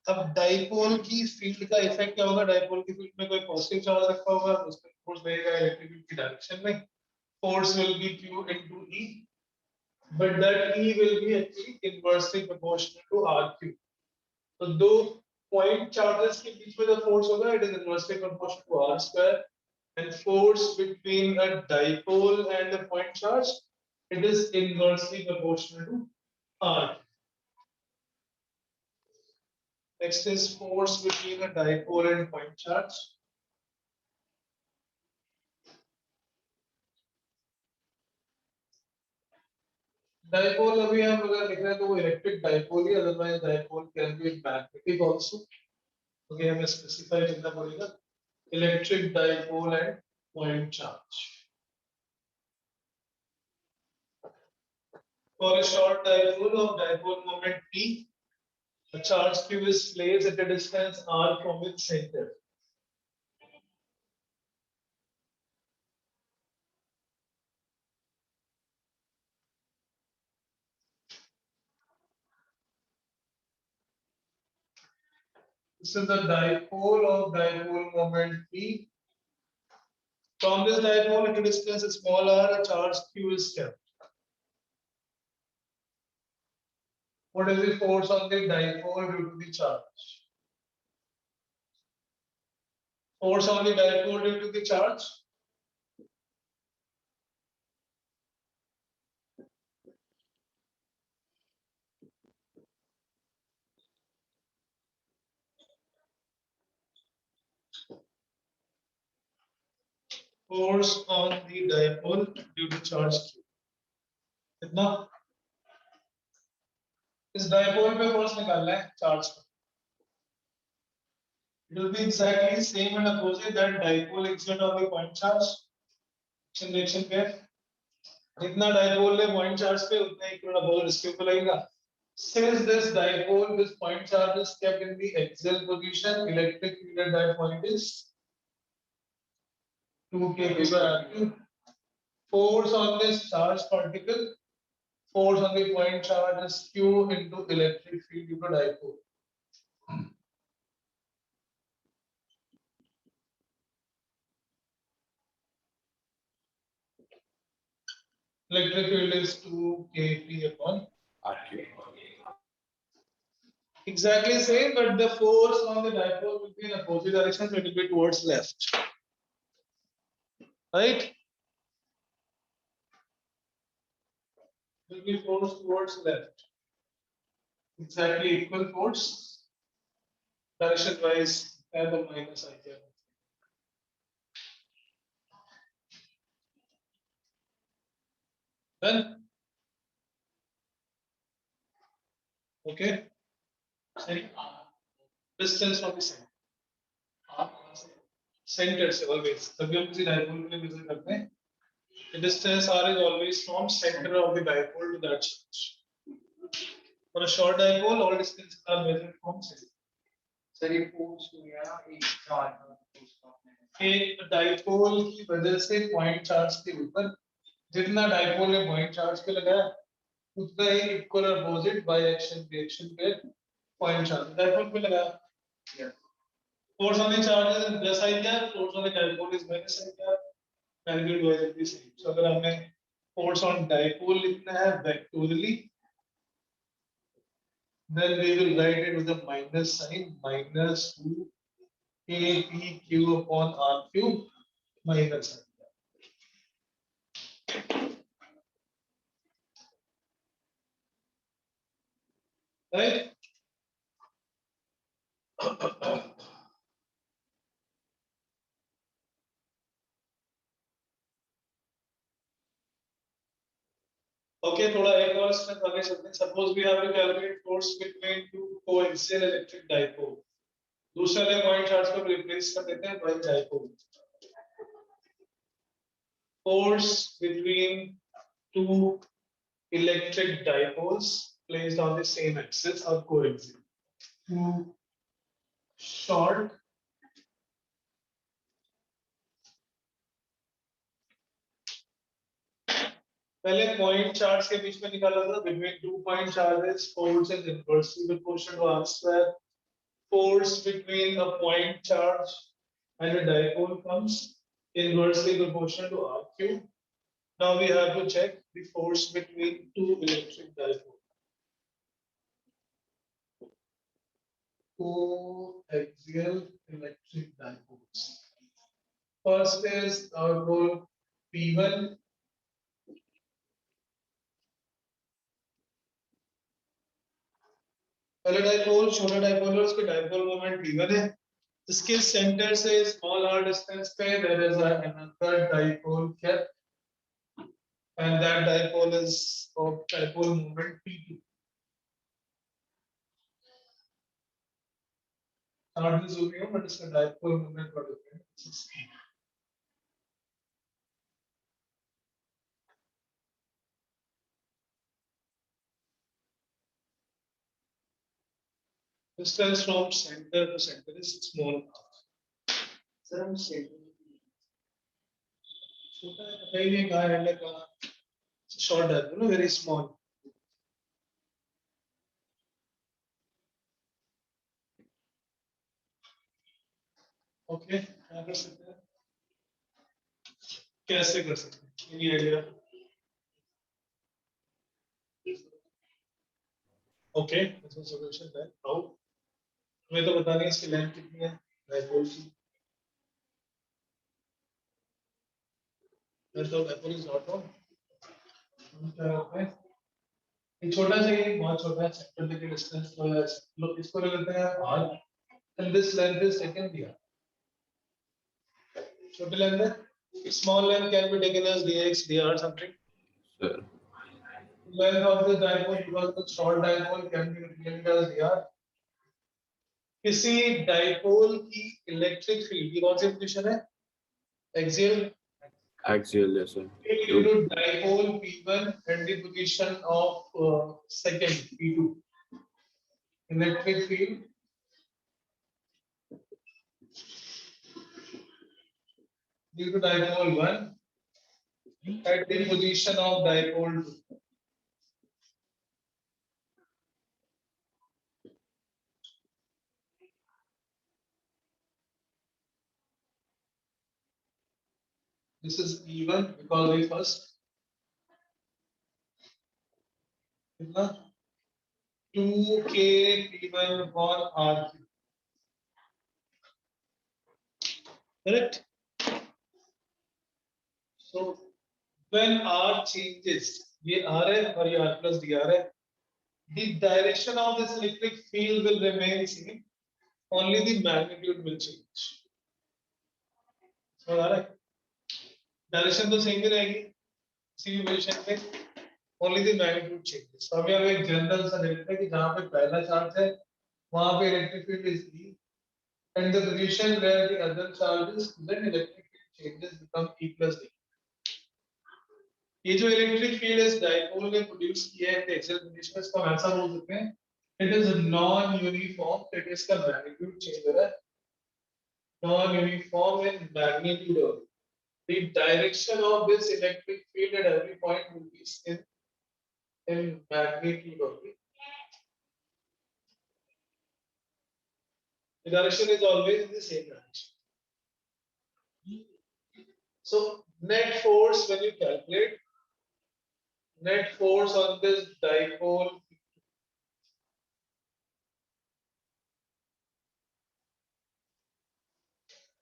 अब डायपोल की फील्ड का इफेक्ट क्या होगा? डायपोल की फील्ड में कोई पॉजिटिव चार्ज रखा होगा, उस पर फोर्स देगा इलेक्ट्रिक फील्ड की डायरेक्शन में. Force will be q into e, but that e will be actually inversely proportional to rq. तो दो पॉइंट चार्जेस के बीच में जो फोर्स होगा it is inversely proportional to r square, and force between a dipole and a point charge it is inversely proportional to r. Next is force between a dipole and point charge. Dipole अभी हम अगर लिख रहे हैं तो वो electric dipole he, otherwise dipole can be magnetic also. Okay हमें specify करना पड़ेगा electric dipole and point charge. For a short dipole of dipole moment p, a charge q is placed at a distance r from its center. This is the dipole of dipole moment p. From this dipole at a distance small r, a charge q is kept. What is the force on the dipole due to the charge? Force on the dipole due to the charge? Force on the dipole due to charge q. कितना? इस dipole पे force निकालना है charge का. It will be exactly same and opposite that dipole exert on the point charge. Reaction pair. जितना dipole ले point charge पे उतना ही थोड़ा बहुत इसके ऊपर लगेगा. Since this dipole, this point charge is kept in the axial position, electric field at that point is 2 kb/r. Force on this charged particle, force on the point charge is q into electric field due to dipole. Electric field is 2 kp/r. Exactly same, but the force on the dipole will be in opposite direction, so it will be towards left. right? Will be force towards left. Exactly equal force. Direction wise, add the minus idea. Then, okay. Distance from the center. Center से always. तभी हम किसी dipole के लिए measure करते हैं. The distance r is always from center of the dipole to that charge. For a short dipole, all distances are measured from center. Sir ये force हो गया एक चार्ज एक डाइपोल की वजह से पॉइंट चार्ज के ऊपर जितना डाइपोल ने पॉइंट चार्ज पे लगाया उतना ही इक्वल और अपोजिट बाय एक्शन रिएक्शन पे पॉइंट चार्ज डाइपोल पे लगाया. Force on the charge is plus I cap, force on the dipole is minus I cap. Magnitude wise it is same. So अगर हमें force on dipole लिखना है vectorially, then we will write it with a minus sign, minus 2 KPQ upon RQ minus I. Right? Okay, थोड़ा एक और step आगे चलते हैं. Suppose we have to calculate force between two coaxial electric dipole. दूसरे वाले पॉइंट चार्ज को replace कर देते हैं by dipole. Force between two electric dipoles placed on the same axis or coaxial. Two short पहले पॉइंट चार्ज के बीच में निकाला था between two point charges force is inversely proportional to r square. Force between a point charge and a dipole comes inversely proportional to r cube. Now we have to check the force between two electric dipoles. Coaxial electric dipoles. First is dipole P1. पहले dipole छोटा dipole है उसके dipole moment p1 है. इसके centre से small r distance पे there is another dipole kept and that dipole is of dipole moment p2. Charge is हो गया बट इसका डाइपोल मोमेंट बढ़ गया 16. Distance from center to center is small r. Sir हम centre छोटा है पता ही नहीं कहाँ एंड है कहाँ. शॉर्ट डाइपोल ना वेरी स्मॉल. ओके क्या कर सकते हैं कैसे कर सकते हैं ये idea. Okay this is solution then how हमें तो बतानी है इसकी लेंथ कितनी है डाइपोल की. तो डाइपोल इज नॉट ऑन. क्या होता है ये छोटा सा ये बहुत छोटा है सेंटर तक की डिस्टेंस तो लोग इसको ले लेते हैं r and this length is taken here. छोटी लेंथ है small length can be taken as dx dr something. Sure. Length of the dipole because the short dipole can be represented as dr. किसी dipole की electric field की कौन सी position है axial. Axial, yes, sir. Due to dipole p1 and the position of second p2 electric field due to dipole 1 at the position of dipole 2. This is E1 because we first 2k p1 upon r3. Correct. So when R changes, ये R है और ये R plus dr है, the direction of this electric field will remain same, only the magnitude will change. समझ आ रहा है? Direction तो same ही रहेगी किसी भी पोजीशन पे, only the magnitude changes. तो अभी हम एक जनरल सा देखते हैं कि जहाँ पे पहला चार्ज है वहाँ पे electric field is E, and the position where the other charge is, then electric field changes become E plus D. ये जो इलेक्ट्रिक फील्ड इस डाइपोल ने प्रोड्यूस किया है एक्सियल कंडीशन, इसको हम ऐसा बोल सकते हैं, it is non uniform, that is का मैग्नीट्यूड चेंज हो रहा है, non uniform in magnitude of the direction of this electric field at every point will be in magnitude only. The direction is always in the same direction. So net force, when you calculate net force on this dipole,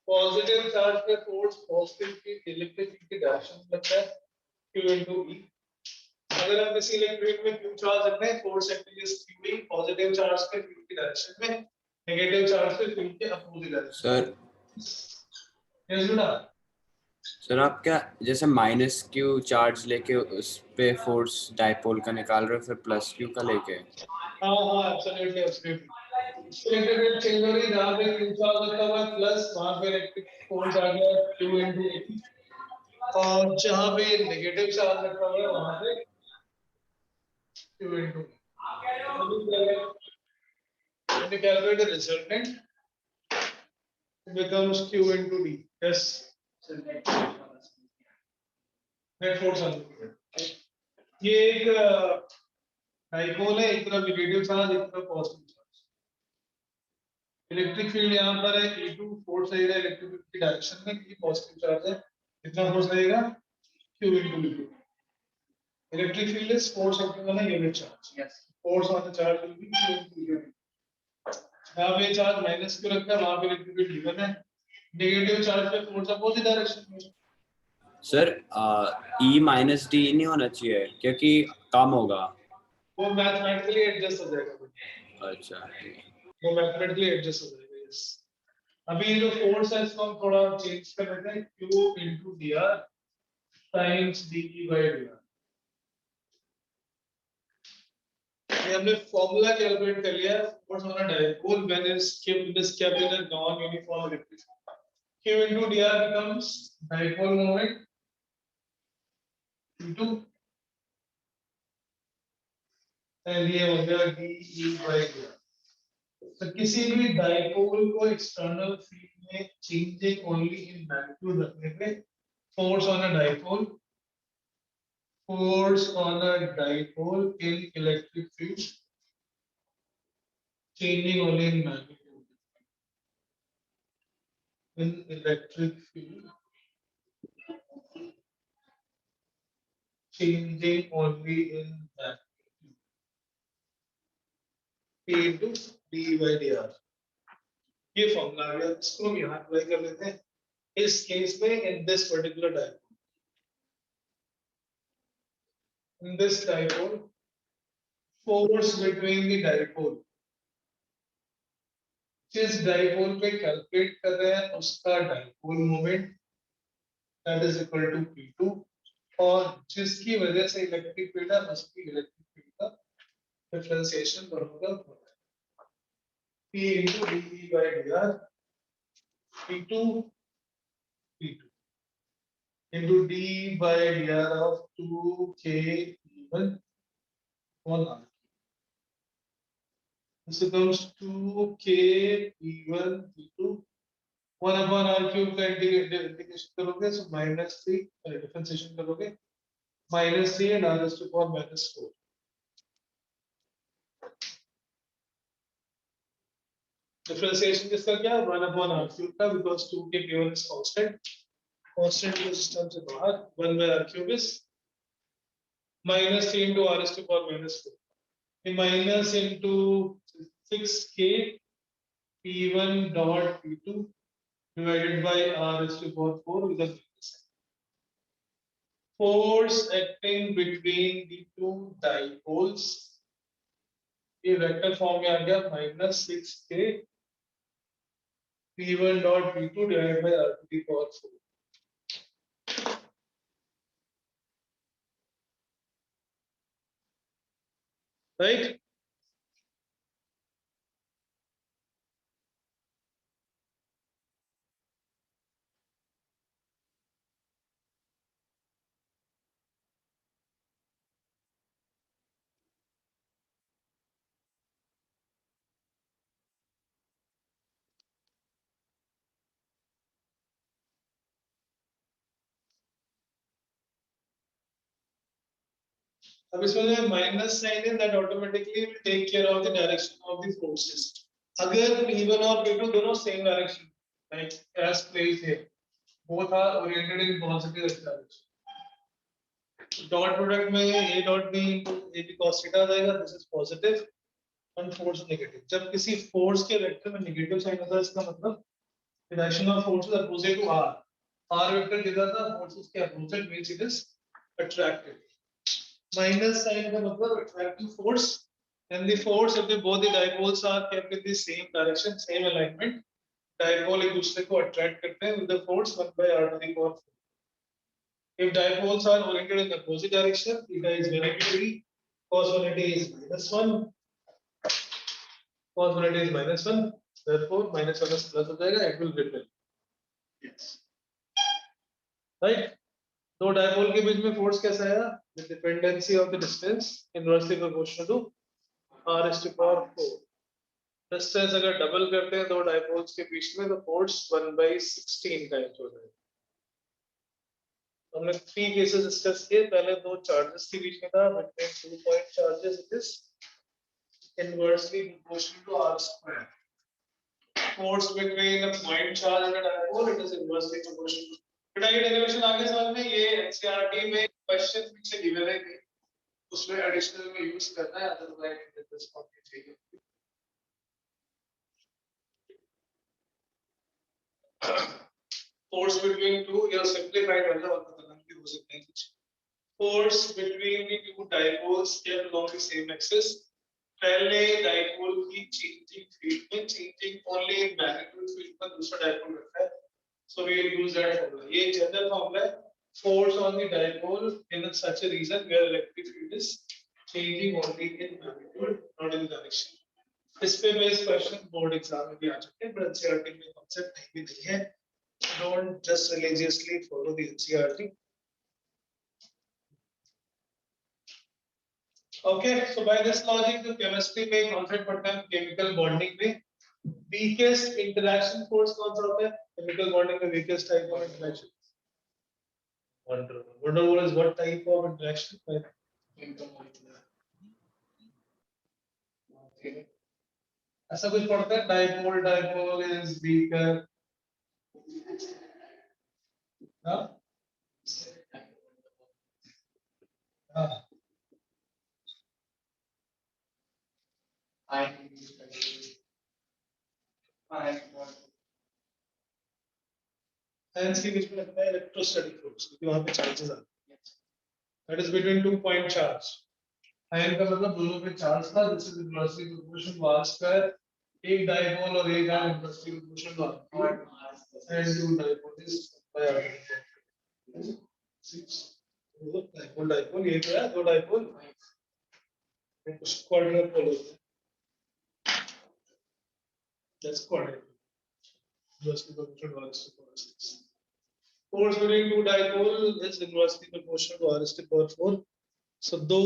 positive charge पे force positive की electric field की direction में लगता है Q into E. अगर हम किसी electric में Q चार्ज रखते हैं, force acting is QE, positive charge पे फील्ड की डायरेक्शन में, नेगेटिव चार्ज पे फील्ड के अपोजिट डायरेक्शन। सर यस बेटा। सर आप क्या जैसे -Q चार्ज लेके उस पे फोर्स डाइपोल का निकाल रहे हो, फिर +Q का लेके? हाँ हाँ absolutely absolutely. Electric field change हो रही है, जहाँ पे Q चार्ज रखा हुआ है प्लस, वहाँ पे इलेक्ट्रिक फोर्स आ गया Q into E, और जहाँ पे नेगेटिव चार्ज रखा हुआ है वहाँ पे Q into E. When you calculate the resultant, it becomes Q into D. Yes. Net force on ये एक डाइपोल है, एक तरफ नेगेटिव चार्ज, एक तरफ पॉजिटिव चार्ज। इलेक्ट्रिक फील्ड यहाँ पर है E2, फोर्स रहेगा इलेक्ट्रिक फील्ड की डायरेक्शन में, E पॉजिटिव चार्ज है, कितना फोर्स रहेगा Q into D. Electric field is force acting on a unit charge. Yes, force on the charge will be Q into D. यहाँ पे charge minus Q रखा है, वहाँ पे इलेक्ट्रिक फील्ड गिवन है, नेगेटिव चार्ज पे force opposite direction में। Sir E - D नहीं होना चाहिए क्योंकि कम होगा। वो मैथमेटिकली एडजस्ट हो जाएगा। अच्छा, वो मैथमेटिकली एडजस्ट हो जाएगा। यस, अभी ये जो फोर्स है इसको हम थोड़ा चेंज कर लेते हैं, Q into dr times dE by dr। ये हमने फॉर्मूला कैलकुलेट कर लिया है, force on a dipole when is kept in a non uniform electric field। Q into dr becomes dipole moment into, and ये हो गया dE by dr। तो किसी भी डाइपोल को एक्सटर्नल फील्ड में चेंजिंग ओनली इन मैग्नीट्यूड रखने पे force on a dipole, force on a dipole in electric field changing only in magnitude, in electric field changing only in magnitude, P into d by dr। ये formula आ गया, इसको हम यहाँ apply कर लेते हैं इस केस में। In this particular dipole, in this dipole, force between the dipole, जिस डाइपोल पे कैलकुलेट कर रहे हैं उसका dipole moment that is equal to P2, और जिसकी वजह से इलेक्ट्रिक फील्ड है उसकी इलेक्ट्रिक फील्ड का डिफरेंशिएशन बराबर होता है P into dE by dr, P2 P2 into dE by dr of 2k E1 on R। This becomes 2k E1 P2 1 upon R cube का इंटीग्रेशन करोगे तो -3, डिफरेंशिएशन करोगे -3 and R is to power -4। Differentiation किसका क्या, 1 upon R cube का, because 2k P1 is constant, constant को system से बाहर, 1 by R cube is -3 into R is to power -4, ये minus into 6k P1 dot P2 divided by R is to power 4 with a minus sign। force acting between the two dipoles, ये vector form में आ गया -6k P1 dot P2 divided by R to the power 4. Right? अब इसमें जो minus sign है that automatically will take care of the direction of the forces. अगर P1 और P2 दोनों same direction, like as placed here, both are oriented in positive direction. Dot product में A dot B into AB cos theta आ जाएगा, this is positive and force negative. जब किसी force के vector में negative sign होता है, इसका मतलब direction of force is opposite to R. R vector किधर था, force उसके opposite means it is attractive. Minus sign का मतलब attractive force, and the force if both the dipoles are kept in the same direction, same alignment, dipole एक दूसरे को attract करते हैं with the force 1 by R to the power 4. If dipoles are oriented in the opposite direction, theta is 180, cos 180 is -1, cos 180 is -1, therefore -1 plus हो जाएगा, it will repel. Yes. Right? तो dipole के बीच में force कैसा आया? The dependency of the distance inversely proportional to r is to power 4. Distance अगर double करते हैं दो डायपोल्स के बीच में तो फोर्स 1/16 टाइम्स हो जाएगा. हमने 3 केसेस डिस्कस किए. पहले दो चार्जेस के बीच में था, between 2 point charges it is inversely proportional to r square. Force between a point charge and a dipole it is inversely proportional to. बेटा ये डेरिवेशन आगे समझ में, ये एनसीईआरटी में क्वेश्चन पीछे गिवन है कि उसमें एडिशनल में यूज करना है, अदरवाइज दिस कॉपी चाहिए. फोर्स बिटवीन टू, यह सिंपलीफाइड वाला और खतरनाक भी हो सकते हैं कुछ. Force between the two dipoles kept along the same axis. पहले डायपोल की चेंजिंग फील्ड में, changing only in magnitude field पर दूसरा डायपोल रखा है. So we will use that formula. ये general formula है. Force on the dipole in such a region where electric field is changing only in magnitude, not in direction. इस पे based question board exam में भी आ चुके हैं, but NCERT में concept नहीं भी नहीं है. Don't just religiously follow the NCERT. Okay, so by this logic, the chemistry में concept पढ़ते हैं chemical bonding में. Weakest interaction force कौन सा होता है? Chemical bonding में weakest type of interaction. Van der Waals is what type of interaction? Okay. ऐसा कुछ पढ़ते हैं? Dipole is weaker. हाँ? हाँ. Hence के बीच में लगता है electrostatic force, क्योंकि वहाँ पे charges आते हैं. That is between 2 point charge. Ion का मतलब दोनों पे charge था. This is inversely proportional to R square. एक dipole और एक ion inversely proportional to R and two dipoles by R. Dipole ये क्या है? दो dipole. कुछ quadruple होते हैं. That's quadruple. Inversely proportional to R is to power 6. Force between two dipole is inversely proportional to R is to power 4. So दो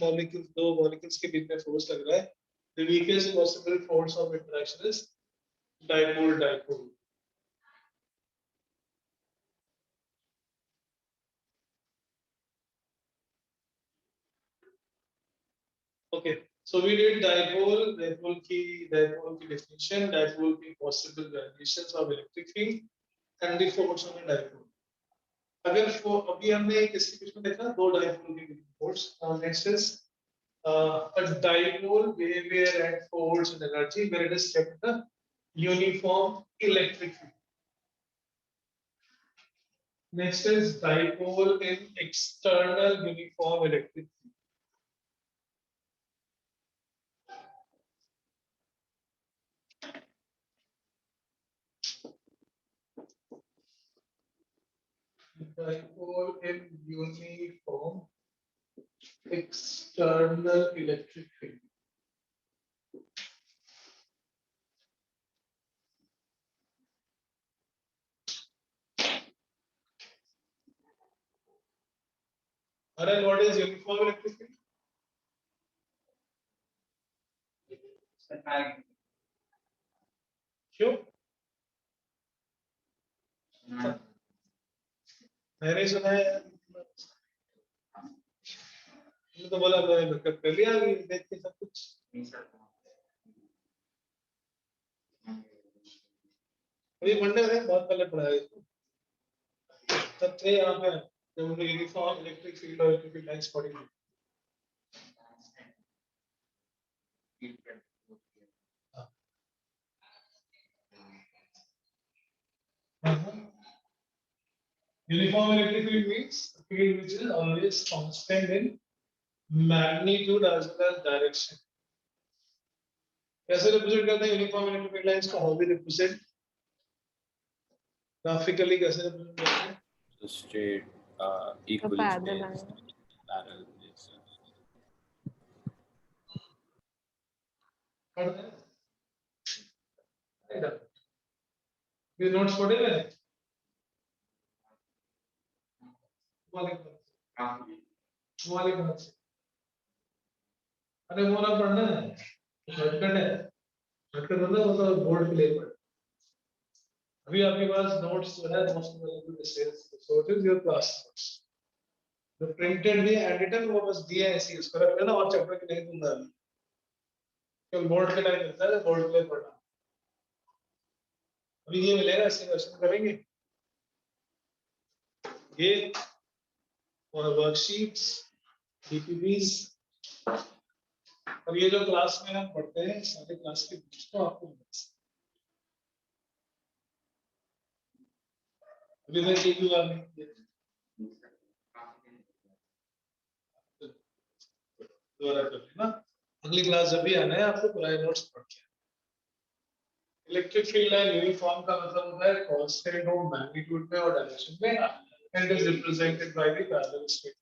molecules के बीच में force लग रहा है. The weakest possible force of interaction is dipole. Okay, so we did dipole की definition, dipole की possible variations of electric field and the force on the dipole. अगर अभी हमने किसके बीच में देखा? दो डायपोल के बीच में force. Now next is a dipole where at force and energy where it is kept in a uniform electric field. Next is dipole in external uniform electric field. Dipole in uniform external electric field. Arun, what is uniform electric field? क्यों? मैंने सुना है मैंने तो बोला मैंने backup कर लिया अभी देख के सब कुछ अभी मंडे में बहुत पहले पढ़ा है इसको तब थे यहाँ पे जब उन्होंने यूनिफॉर्म इलेक्ट्रिक फील्ड और इलेक्ट्रिक लाइन्स पढ़ी थी Uniform electric field means a field which is always constant in magnitude as well as direction. कैसे represent करते हैं uniform electric field lines को? How we represent? Graphically कैसे represent करते हैं? So straight, equally parallel spaced, parallel. Yes. पढ़ते हैं? ये notes पढ़े हुए हैं? वालेकुम अरे वो ना पढ़ना है शॉर्टकट है शॉर्टकट मतलब वो तो बोर्ड पे ले पढ़ अभी आपके पास नोट्स जो है most valuable distance so it is your class notes जो प्रिंटेड भी एडिटेड वो बस दिया है ऐसे इसको रख लेना और चैप्टर के नहीं दूंगा अभी केवल बोर्ड के टाइम मिलता है बोर्ड पे पढ़ना अभी ये मिलेगा इसके क्वेश्चन करेंगे ये और वर्कशीट्स डीपीबीज और ये जो क्लास में हम पढ़ते हैं सारे क्लास के बीच को आपको अभी मैं एक बार दोबारा कर लेना अगली क्लास जब भी आना है आपको पुराने नोट्स पढ़ के इलेक्ट्रिक फील्ड लाइन यूनिफॉर्म का मतलब होता है कांस्टेंट हो मैग्नीट्यूड में और डायरेक्शन में and is represented by the parallel straight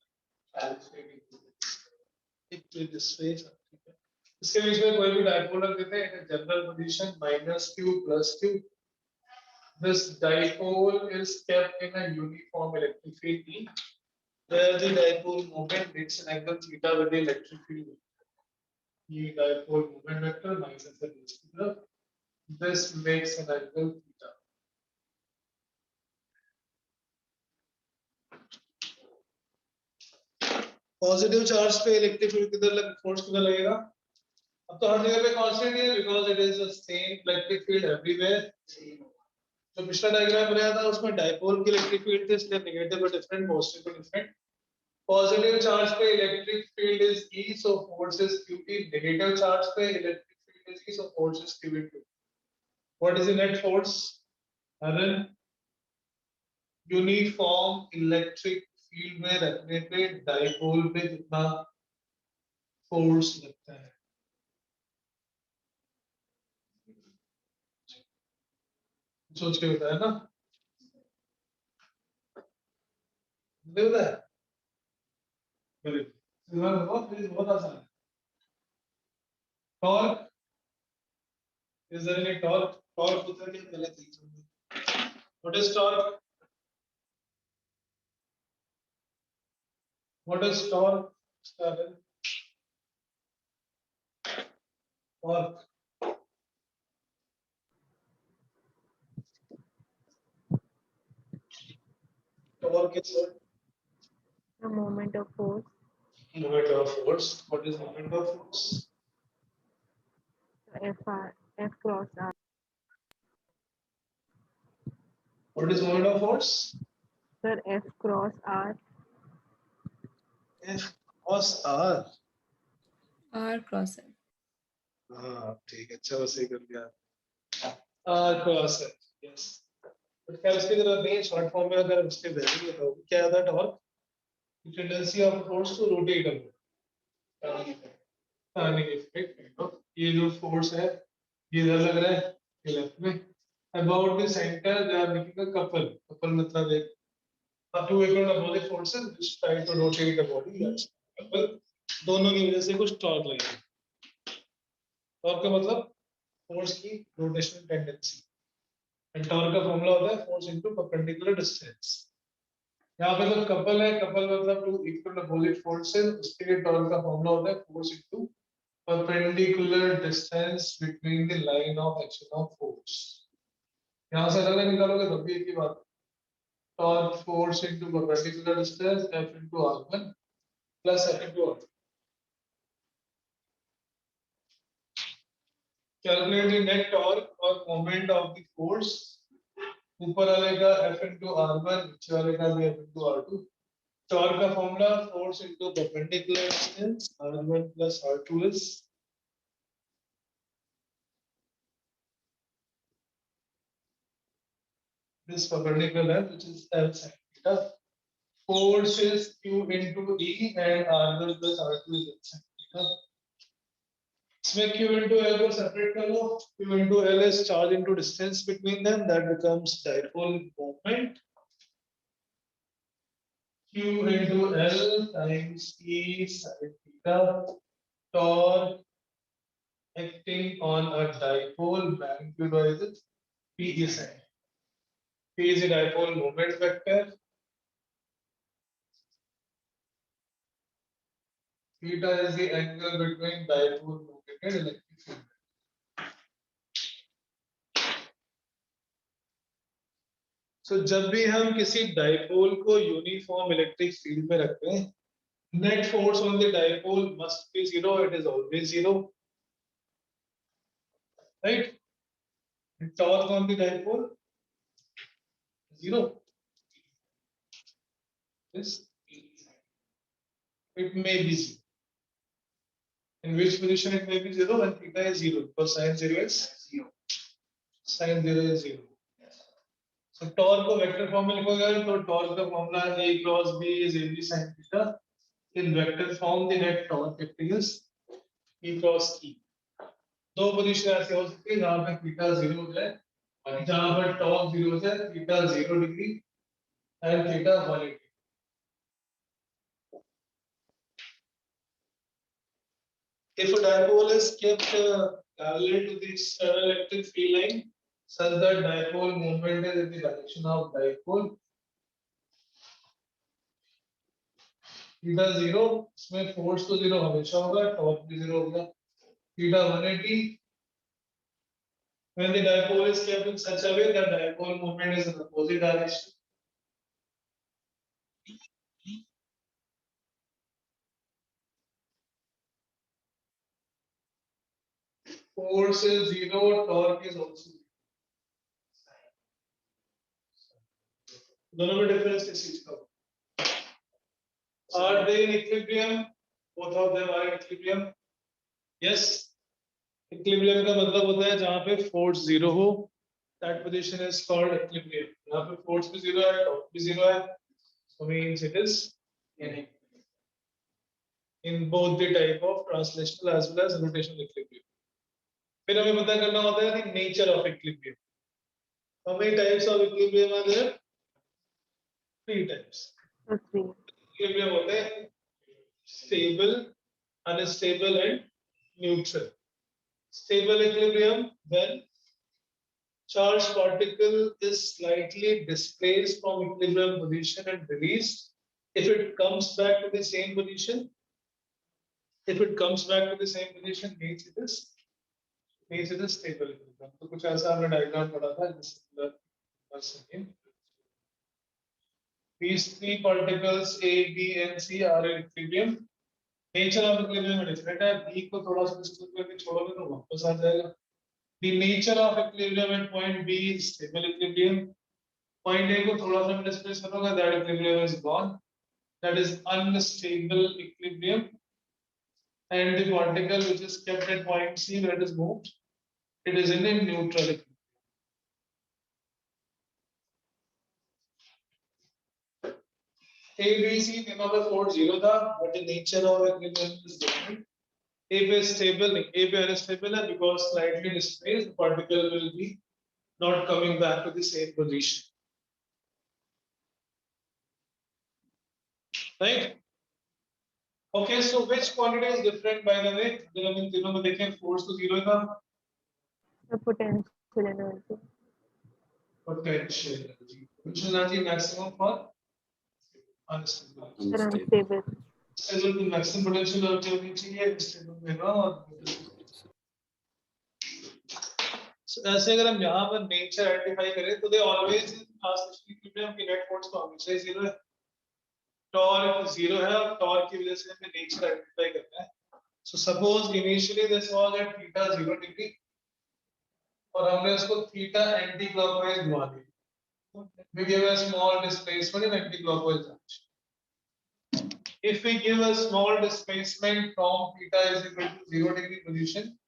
इसके बीच में कोई भी डायपोल रख देते हैं general position -q + q this dipole is kept in a uniform electric field E where the dipole moment makes an angle theta with the electric field ये dipole moment vector minus the theta this makes an angle theta positive charge पे electric field किधर लग force किधर लगेगा अब तो हर जगह पे कांस्टेंट ही है because it is the same electric field everywhere जो पिछला डायग्राम बनाया था उसमें डायपोल की इलेक्ट्रिक फील्ड थी इसलिए नेगेटिव और डिफरेंट पॉजिटिव और डिफरेंट पॉजिटिव चार्ज पे electric field is E so force is QE negative charge पे electric field is E so force is QE what is the net force Arun uniform electric field में रखने पे dipole पे कितना force लगता है सोच के बताया ना देखता है बहुत आसान है torque is there any torque torque होता है क्या पहले what is torque what is torque torque torque is The moment of force. moment of force what is moment of force F cross R. what is moment of force Sir, F cross R. F cross R R cross F. हाँ ठीक है अच्छा वैसे ही कर दिया R cross F yes but क्या उसकी जरूरत नहीं है, शॉर्ट फॉर्म में अगर उसके वैल्यू बताओ क्या आता है torque, tendency of force to rotate upward. ये जो फोर्स है ये इधर लग रहा है, ये लेफ्ट में। About the centre they are making a couple, couple मतलब एक two equal opposite forces which try to rotate the body, that's couple। दोनों की वजह से कुछ टॉर्क लगेगा। टॉर्क का मतलब फोर्स की रोटेशनल टेंडेंसी, एंड टॉर्क का फॉर्मूला होता है फोर्स इनटू परपेंडिकुलर डिस्टेंस। यहाँ पे तो कपल है, कपल मतलब टू इक्वल अपोजिट फोर्सेस, उसके लिए टॉर्क का फॉर्मूला होता है force into perpendicular distance between the line of action of force. यहाँ से अगर निकालोगे तो भी एक ही बात, torque force into perpendicular distance F into R1 plus F into R2। Calculate the net torque or moment of the force। ऊपर वाले का F into R1, नीचे वाले का भी F into R2। Torque का formula force into perpendicular distance R1 plus R2 is this perpendicular length, which is L sin theta। Force is Q into E and R1 plus R2 is L sin theta। इसमें Q into L को separate कर लो, Q into L is charge into distance between them, that becomes dipole moment। Q into L times E sin theta, torque acting on a dipole, magnitude wise is P is sin। P is the dipole moment vector, theta is the angle between dipole moment and electric field। So जब भी हम किसी dipole को uniform electric field में रखते हैं, net force on the dipole must be zero, it is always zero, right? And torque on the dipole zero, yes, it may be zero। in which position it may be zero? When theta is zero, because sin zero is zero, sin zero is zero। so torque को vector form में लिखोगे तो torque का formula a cross b is ab sin theta। in vector form the net torque acting is e cross e। दो position ऐसे हो सकती है जहां पे थीटा जीरो हो जाए और जहां पर टॉर्क जीरो हो जाए, theta 0 degree and theta 180। If a dipole is kept parallel to the external electric field line such that dipole moment is in the direction of dipole, theta 0, इसमें force तो 0 हमेशा होगा, टॉर्क भी 0 होगा। Theta 180 when the dipole is kept in such a way that dipole moment is in the opposite direction, force is 0, torque is also 0। दोनों में difference किस चीज का? Are they in equilibrium? Both of them are in equilibrium। Yes, equilibrium का मतलब होता है जहां पे force 0 हो, that position is called equilibrium। यहाँ पे force भी 0 है, torque भी 0 है, so means it is in both the type of translational as well as rotational equilibrium। फिर हमें पता करना होता है the nature of equilibrium। How many types of equilibrium are there? 3 types। Three. equilibrium होते हैं stable, unstable and neutral। Stable equilibrium when charged particle is slightly displaced from equilibrium position and released। If it comes back to the same position, means it is stable equilibrium। तो कुछ ऐसा हमने diagram पढ़ा था जिसमें these 3 particles A, B and C are in equilibrium। Nature of equilibrium different है, B को थोड़ा सा डिस्टर्ब करके छोड़ोगे तो वापस आ जाएगा। The nature of equilibrium at point B is stable equilibrium। Point A को थोड़ा सा डिस्प्लेस करोगे, that equilibrium is gone, that is unstable equilibrium। And the particle which is kept at point C, that is moved, it is in a neutral equilibrium। A, B, C तीनों पे force 0 था, but the nature of equilibrium is different. A पे stable नहीं, A पे unstable है because slightly displaced, the particle will be not coming back to the same position. Right? Okay, so which quantity is different by the way? जब हम इन तीनों में देखें force तो 0 था, The potential energy. potential energy. Potential energy maximum for unstable. Sir, unstable. Stable की maximum potential energy होनी चाहिए, stable में ना और ऐसे अगर हम यहाँ पर नेचर आइडेंटिफाई करें तो दे ऑलवेज इक्विलिब्रियम की नेट फोर्स तो हमेशा ही 0 है, टॉर्क 0 है और टॉर्क की वजह से हमें नेचर आइडेंटिफाई करना है. So suppose initially this was at theta 0 degree और हमने इसको थीटा एंटी क्लॉकवाइज घुमा दिया. We give a small displacement in anti-clockwise direction. If we give a small displacement from theta is equal to 0 degree position,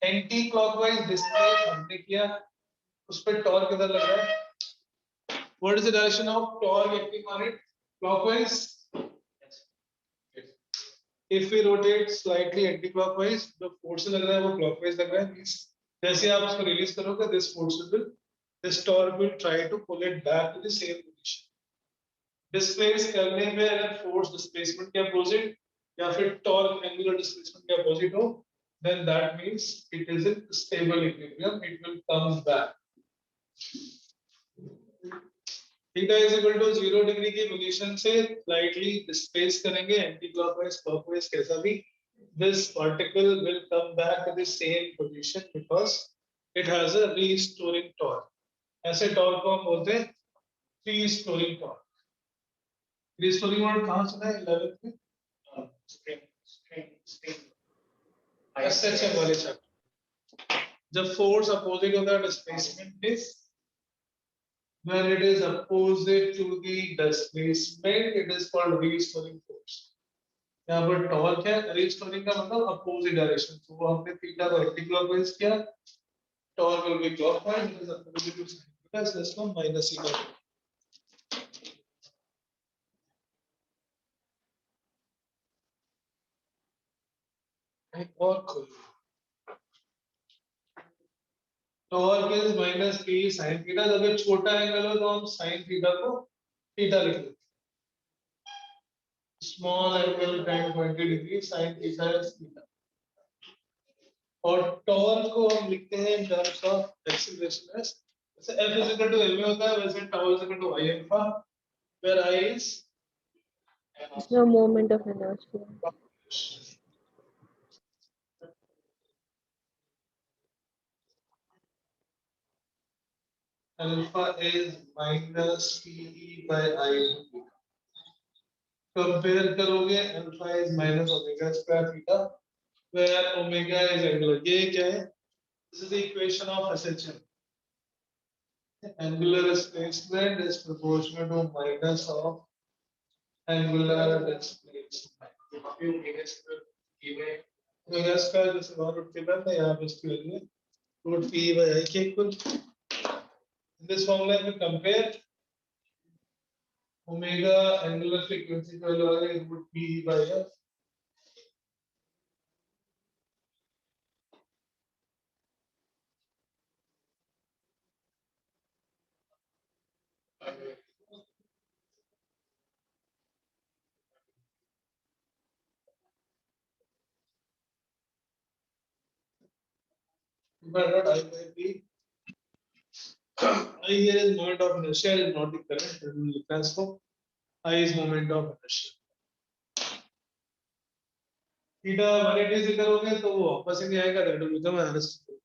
anti-clockwise displace हमने किया, उस पर torque किधर लग रहा है? What is the direction of torque acting on it? Clockwise. If we rotate slightly anti-clockwise, जो force लग रहा है वो clockwise लग रहा है. Means जैसे आप उसको release करोगे, this torque will try to pull it back to the same position. Displace करने में अगर force displacement के opposite या फिर torque angular displacement के opposite हो, then that means it is in stable equilibrium. It will come back. Theta is equal to 0 degree की position से slightly displace करेंगे anti-clockwise, clockwise कैसा भी, this particle will come back to the same position because it has a restoring torque. ऐसे torque को हम बोलते हैं restoring torque. Restoring word कहाँ सुना है 11th में? SHM वाले चैप्टर. जब force opposite होता है displacement is, when it is opposite to the displacement, it is called restoring force. यहाँ पर torque है, restoring का मतलब opposite direction. तो वो हमने theta को anti-clockwise किया, torque will be clockwise, it is opposite to sin theta, so इसको minus theta. और खोल. Torque is minus p sin theta. जब ये छोटा एंगल हो तो हम sin theta को theta लिख लेते. Small angle tan 20 degree sin theta is theta. और torque को हम लिखते हैं in terms of acceleration as जैसे F is equal to ma होता है वैसे tau is equal to I alpha, where I is The moment of inertia. alpha is minus pe by I. Compare करोगे alpha is minus omega square theta, where omega is angular. ये क्या है? This is the equation of SHM. Angular displacement is proportional to minus of angular displacement. Omega square जैसे वहाँ root के बाद है यहाँ पे इसकी वैल्यू है root p by I के equal. In this formula if we compare omega angular frequency का वैल्यू आ गई root p by F. But not I by P. I here is moment of inertia, is not the current. It will transform. I is moment of inertia. Theta 180 से करोगे तो वो वापस ही नहीं आएगा. That will become unstable.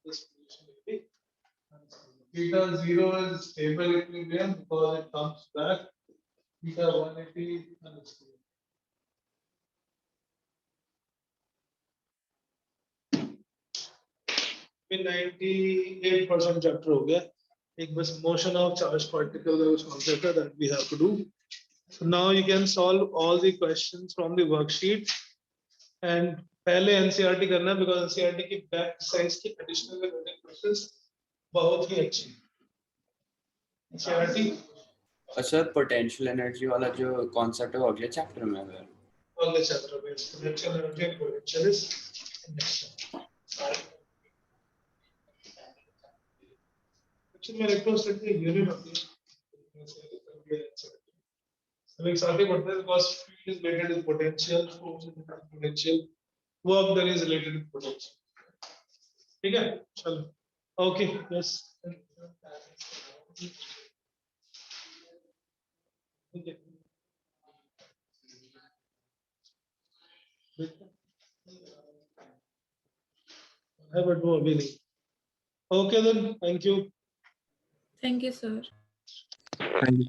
This position will be unstable. Theta 0 is stable equilibrium because it comes back. Theta 180 is unstable. फिर 98% chapter हो गया. एक बस motion of charged particle का कुछ concept है that we have to do. So now you can solve all the questions from the worksheet and पहले NCERT करना है because NCERT की back size की additional learning process बहुत ही अच्छी है. NCERT अच्छा पोटेंशियल एनर्जी वाला जो कॉन्सेप्ट है वो अगले चैप्टर में है अगले चैप्टर में exponential energy and potential is next. Actually में इलेक्ट्रोस्टैटिक की यूनिट होती है, हम एक साथ ही पढ़ते हैं because field is related with potential, force is related with potential, work done is related with potential. ठीक है, चलो ओके यस ठीक है। है बट वो अभी नहीं। Okay then, thank you. Thank you, sir. Thank you.